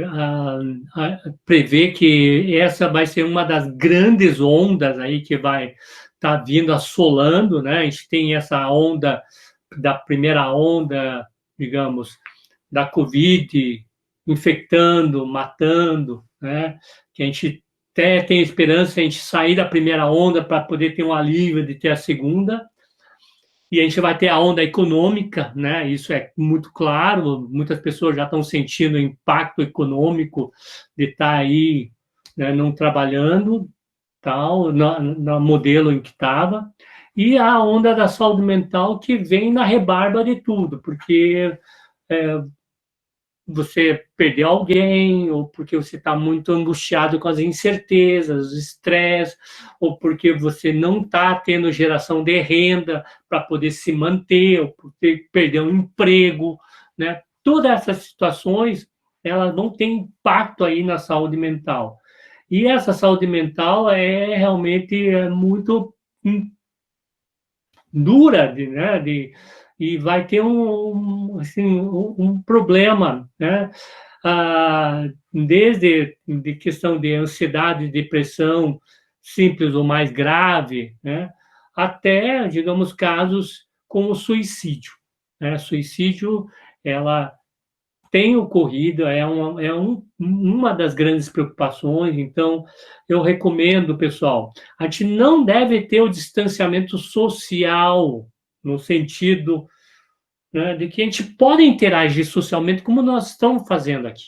prevê que essa vai ser uma das grandes ondas aí que vai estar vindo assolando, né? A gente tem essa onda da primeira onda, digamos, da Covid infectando, matando, né? Que a gente até tem esperança de a gente sair da primeira onda para poder ter um alívio de ter a segunda, e a gente vai ter a onda econômica, né? Isso é muito claro, muitas pessoas já estão sentindo o impacto econômico de estar aí, né, não trabalhando, tal, no modelo em que estava, e a onda da saúde mental que vem na rebarba de tudo, porque você perdeu alguém, ou porque você está muito angustiado com as incertezas, o estresse, ou porque você não está tendo geração de renda para poder se manter, ou porque perdeu um emprego, né? Todas essas situações, elas vão ter impacto aí na saúde mental. E essa saúde mental é realmente muito dura, né? E vai ter um problema, né? Desde de questão de ansiedade, depressão simples ou mais grave, né? Até, digamos, casos como suicídio, né? Suicídio, ela tem ocorrido, uma das grandes preocupações, então eu recomendo, pessoal, a gente não deve ter o distanciamento social, no sentido, né, de que a gente pode interagir socialmente como nós estamos fazendo aqui,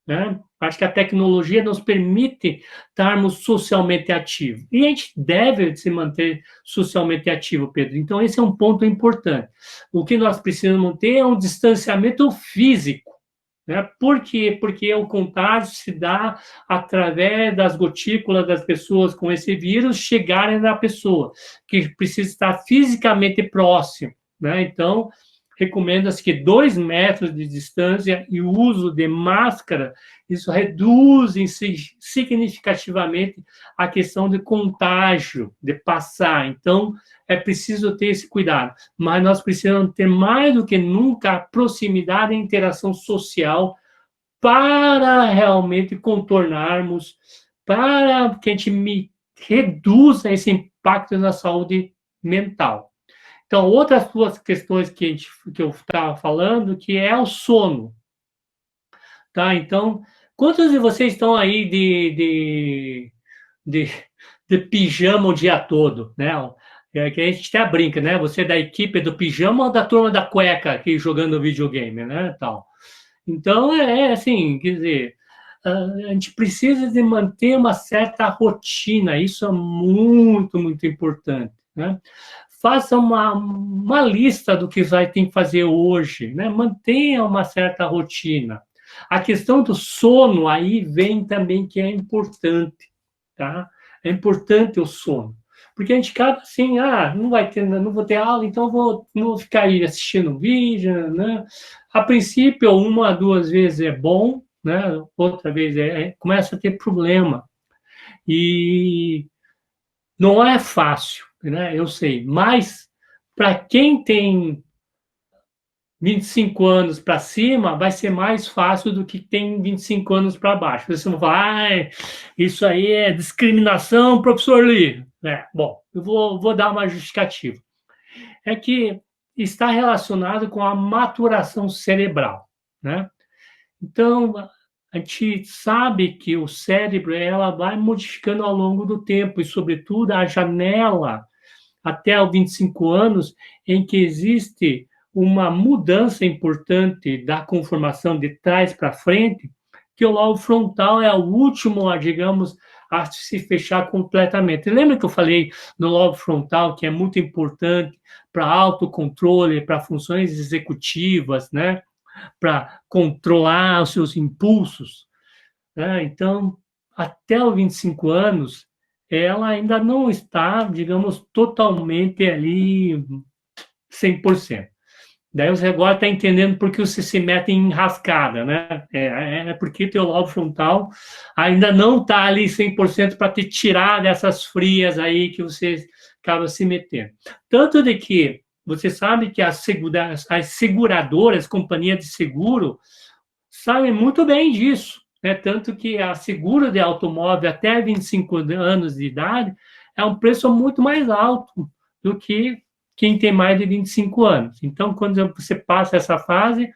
né? Acho que a tecnologia nos permite estarmos socialmente ativos. E a gente deve se manter socialmente ativo, Pedro. Então, esse é um ponto importante. O que nós precisamos ter é um distanciamento físico, né? Por quê? Porque o contágio se dá através das gotículas das pessoas com esse vírus chegarem na pessoa, que precisa estar fisicamente próximo, né? Então, recomenda-se que 2 metros de distância e o uso de máscara, isso reduz significativamente a questão de contágio, de passar. Então, é preciso ter esse cuidado. Mas nós precisamos ter mais do que nunca a proximidade e interação social para realmente contornarmos, para que a gente reduza esse impacto na saúde mental. Então, outras duas questões que eu estava falando, que é o sono. Tá? Então, quantos de vocês estão aí de, de pijama o dia todo, né? Que a gente até brinca, né? Você é da equipe do pijama ou da turma da cueca aqui jogando videogame, né? Tal. Então, assim, quer dizer, a gente precisa de manter uma certa rotina, isso é muito, muito importante, né? Faça uma lista do que vai ter que fazer hoje, né? Mantenha uma certa rotina. A questão do sono aí vem também que é importante, tá? É importante o sono. Porque a gente acaba assim, não vou ter aula, então não vou ficar aí assistindo vídeo, né? A princípio, 1 a 2 vezes é bom, né? Outra vez começa a ter problema. E não é fácil, né? Eu sei, mas para quem tem 25 anos para cima, vai ser mais fácil do que tem 25 anos para baixo. Você vai falar, isso aí é discriminação, professor Lee. Bom, eu vou dar uma justificativa. É que está relacionado com a maturação cerebral, né? Então, a gente sabe que o cérebro ela vai modificando ao longo do tempo, e, sobretudo, a janela até os 25 anos, em que existe uma mudança importante da conformação de trás para frente, que o lobo frontal é o último, digamos, a se fechar completamente. Lembra que eu falei no lobo frontal, que é muito importante para autocontrole, para funções executivas, né? Para controlar os seus impulsos, né? Então, até os 25 anos, ela ainda não está, digamos, totalmente ali 100%. Daí você agora está entendendo por que você se mete em enrascada, né? É porque teu lobo frontal ainda não está ali 100% para te tirar dessas frias aí que você acaba se metendo. Tanto de que você sabe que as seguradoras, companhias de seguro, sabem muito bem disso, né? Tanto que a seguro de automóvel até 25 anos de idade é um preço muito mais alto do que quem tem mais de 25 anos. Então, quando você passa essa fase,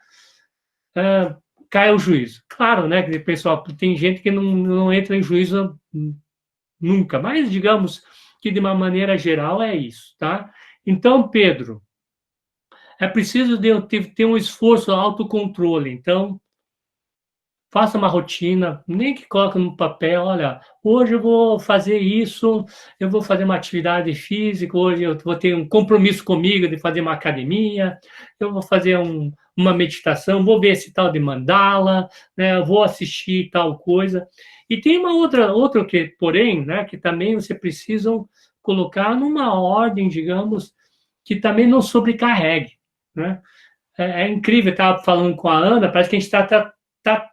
cai o juízo. Claro, né, pessoal, tem gente que não entra em juízo nunca, mas digamos que de uma maneira geral é isso, tá? Então, Pedro, é preciso ter um esforço, autocontrole. Então, faça uma rotina, nem que coloque no papel, olha, hoje eu vou fazer isso, eu vou fazer uma atividade física, hoje eu vou ter um compromisso comigo de fazer uma academia, eu vou fazer uma meditação, vou ver esse tal de mandala, né, eu vou assistir tal coisa. E tem uma outra que, porém, né, que também você precisa colocar numa ordem, digamos, que também não sobrecarregue, né? É incrível, eu estava falando com a Ana, parece que a gente está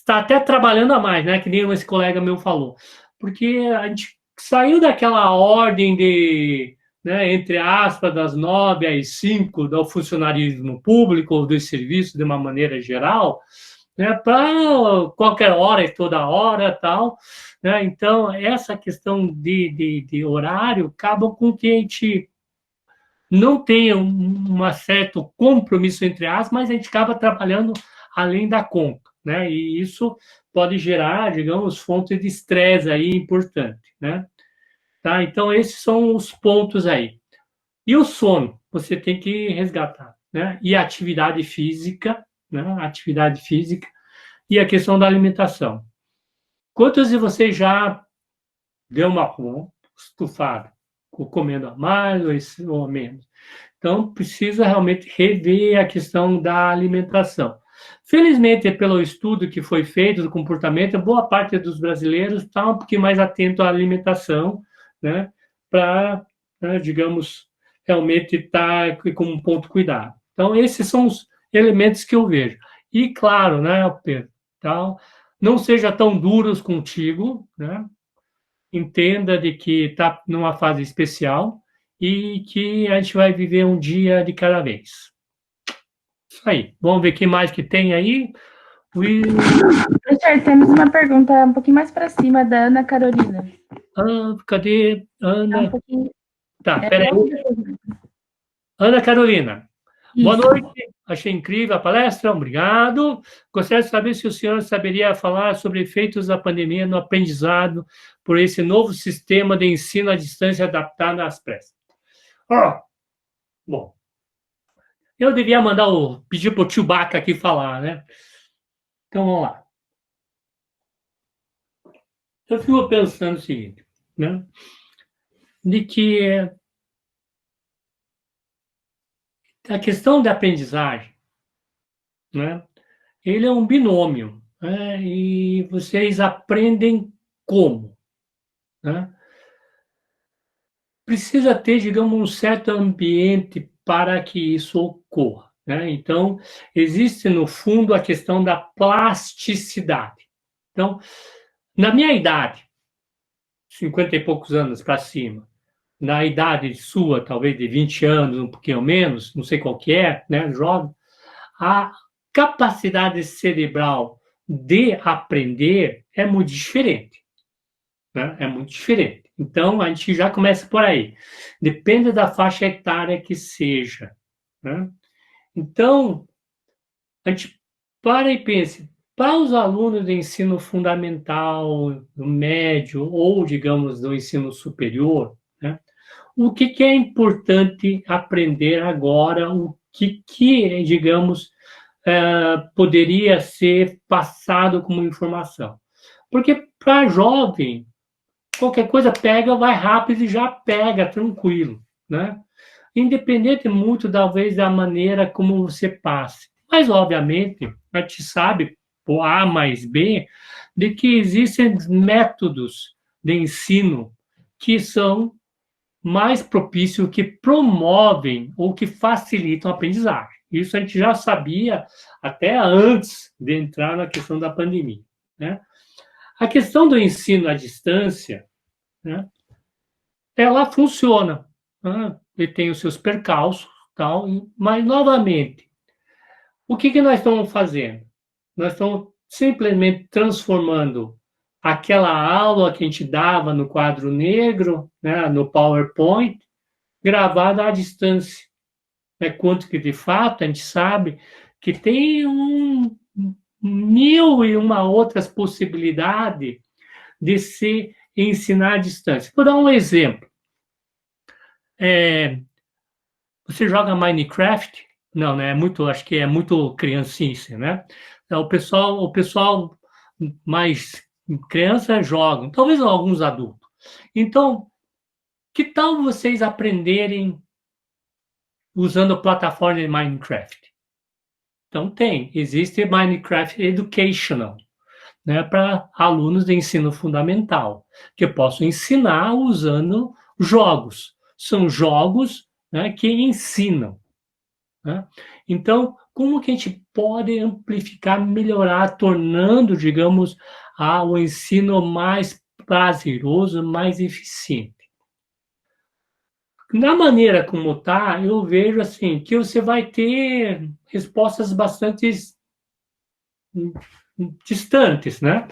até trabalhando a mais, né? Que nem esse colega meu falou. Porque a gente saiu daquela ordem de, né, entre aspas, das 9 às 5 do funcionarismo público ou dos serviços de uma maneira geral, né, para qualquer hora e toda hora tal. Né? Então, essa questão de horário acaba com que a gente não tenha um certo compromisso entre aspas, mas a gente acaba trabalhando além da conta, né? E isso pode gerar, digamos, fontes de estresse aí importante, né? Tá? Então, esses são os pontos aí. E o sono, você tem que resgatar, né? E a atividade física, né? Atividade física e a questão da alimentação. Quantos de vocês já deu uma estufada, comendo a mais ou menos? Então, precisa realmente rever a questão da alimentação. Felizmente, pelo estudo que foi feito do comportamento, boa parte dos brasileiros está um pouquinho mais atento à alimentação, né, para, né, digamos, realmente estar com um ponto cuidado. Então, esses são os elementos que eu vejo. E, claro, né, Pedro, então, não seja tão duros contigo, né, entenda de que está numa fase especial e que a gente vai viver um dia de cada vez. Isso aí. Vamos ver o que mais que tem aí. Professor, temos uma pergunta um pouquinho mais para cima da Ana Carolina. Cadê Ana? Um pouquinho... Tá, peraí. Ana Carolina. Isso. Boa noite. Achei incrível a palestra, obrigado. Gostaria de saber se o senhor saberia falar sobre efeitos da pandemia no aprendizado por esse novo sistema de ensino à distância adaptado às pressas. Bom, eu devia pedir para o tio Baca aqui falar, né? Então, vamos lá. Eu fico pensando o seguinte, né? De que a questão da aprendizagem, né? Ele é um binômio, né? E vocês aprendem como, né? Precisa ter, digamos, um certo ambiente para que isso ocorra, né? Então, existe, no fundo, a questão da plasticidade. Então, na minha idade, 50 e poucos anos para cima, na idade sua, talvez de 20 anos, um pouquinho menos, não sei qual que é, né, jovem, a capacidade cerebral de aprender é muito diferente, né? É muito diferente. Então, a gente já começa por aí. Depende da faixa etária que seja, né? Então, a gente para e pensa, Para os alunos do ensino fundamental, do médio ou, digamos, do ensino superior, né, o que é importante aprender agora, o que digamos, poderia ser passado como informação? Porque para jovem, qualquer coisa pega, vai rápido e já pega, tranquilo, né? Independente muito, talvez, da maneira como você passe. Mas, obviamente, a gente sabe, por A mais B, de que existem métodos de ensino que são mais propícios, que promovem ou que facilitam a aprendizagem. Isso a gente já sabia até antes de entrar na questão da pandemia, né? A questão do ensino à distância, né, ela funciona, né? Ele tem os seus percalços, tal, mas, novamente, o que nós estamos fazendo? Nós estamos simplesmente transformando aquela aula que a gente dava no quadro negro, né, no PowerPoint, gravada à distância. Quanto que, de fato, a gente sabe que tem mil e uma outras possibilidades de se ensinar à distância. Vou dar um exemplo. Você joga Minecraft? Não, né? Acho que é muito criancice, né? O pessoal mais criança jogam, talvez alguns adultos. Então, que tal vocês aprenderem usando a plataforma de Minecraft? Então existe Minecraft Educational, né, para alunos de ensino fundamental, que eu posso ensinar usando jogos. São jogos, né, que ensinam, né? Então, como que a gente pode amplificar, melhorar, tornando, digamos, o ensino mais prazeroso, mais eficiente? Na maneira como está, eu vejo assim que você vai ter respostas bastante distantes, né?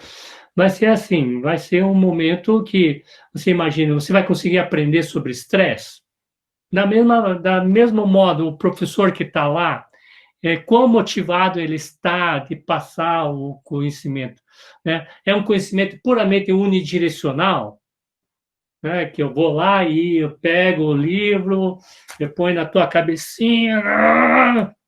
Vai ser assim, vai ser um momento que você imagina, você vai conseguir aprender sobre estresse. Da mesmo modo, o professor que está lá, quão motivado ele está de passar o conhecimento, né? É um conhecimento puramente unidirecional, né? Que eu vou lá e eu pego o livro, eu ponho na tua cabecinha,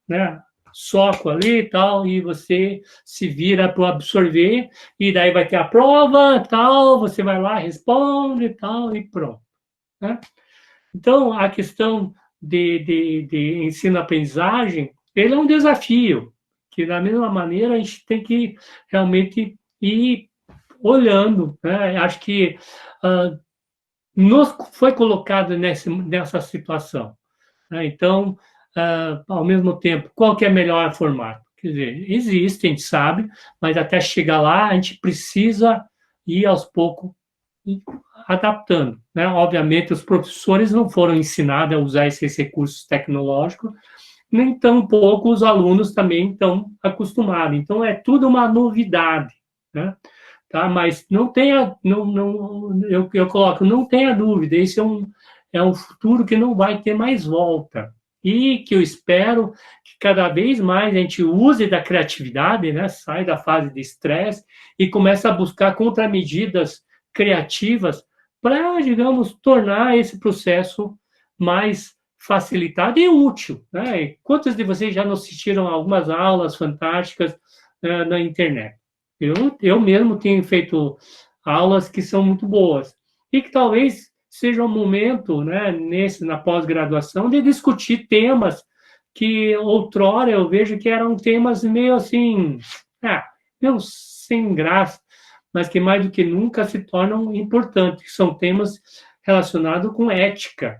né? Soco ali e tal, e você se vira para absorver, e daí vai ter a prova, tal, você vai lá, responde e tal, e pronto, né? Então, a questão de ensino-aprendizagem, ele é um desafio, que da mesma maneira a gente tem que realmente ir olhando, né? Acho que nos foi colocado nessa situação, né? Então, ao mesmo tempo, qual que é melhor formato? Quer dizer, existe, a gente sabe, mas até chegar lá, a gente precisa ir aos poucos adaptando, né? Obviamente, os professores não foram ensinados a usar esses recursos tecnológicos, nem tampouco os alunos também estão acostumados. Então, é tudo uma novidade, né? Tá? Mas não tenha, eu coloco, não tenha dúvida, esse é um futuro que não vai ter mais volta. E que eu espero que cada vez mais a gente use da criatividade, né? Sai da fase de estresse e comece a buscar contramedidas criativas para, digamos, tornar esse processo mais facilitado e útil, né? E quantos de vocês já não assistiram a algumas aulas fantásticas na internet? Eu mesmo tenho feito aulas que são muito boas e que talvez seja um momento, né, na pós-graduação, de discutir temas que outrora eu vejo que eram temas meio assim, meio sem graça, mas que mais do que nunca se tornam importantes, que são temas relacionados com ética,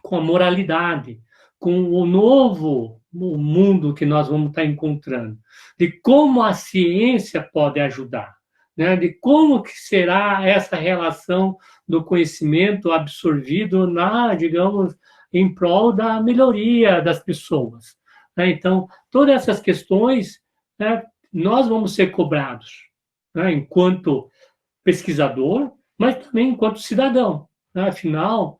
com a moralidade, com o novo mundo que nós vamos estar encontrando, de como a ciência pode ajudar, né? De como que será essa relação do conhecimento absorvido digamos, em prol da melhoria das pessoas, né? Então, todas essas questões, né, nós vamos ser cobrados, né, enquanto pesquisador, mas também enquanto cidadão, né? Afinal,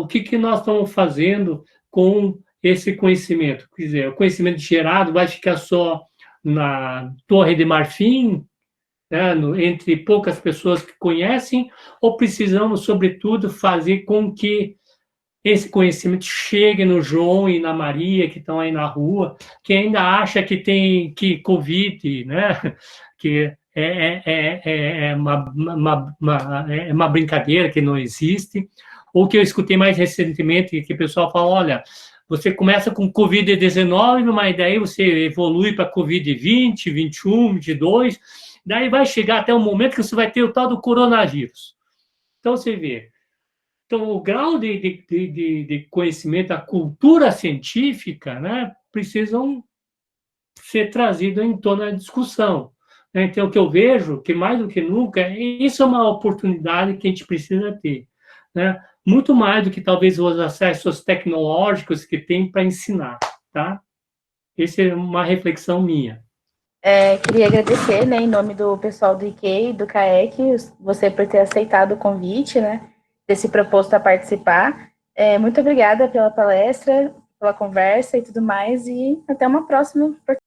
o que nós estamos fazendo com esse conhecimento? Quer dizer, o conhecimento gerado vai ficar só na Torre de Marfim, né, entre poucas pessoas que conhecem, ou precisamos, sobretudo, fazer com que esse conhecimento chegue no João e na Maria, que estão aí na rua, que ainda acha que tem que Covid, né? Que é uma brincadeira que não existe, ou que eu escutei mais recentemente, que o pessoal fala, olha, você começa com Covid-19, mas daí você evolui para Covid-20, 21, 22, daí vai chegar até um momento que você vai ter o tal do coronavírus. Então, você vê. Então, o grau de conhecimento, a cultura científica, né, precisam ser trazidos em torno da discussão. Então, o que eu vejo, que mais do que nunca, isso é uma oportunidade que a gente precisa ter, né? Muito mais do que talvez os acessos tecnológicos que tem para ensinar, tá? Essa é uma reflexão minha. Queria agradecer, né, em nome do pessoal do IKEA e do CAEC, você por ter aceitado o convite, né, ter se proposto a participar. Muito obrigada pela palestra, pela conversa e tudo mais, e até uma próxima oportunidade.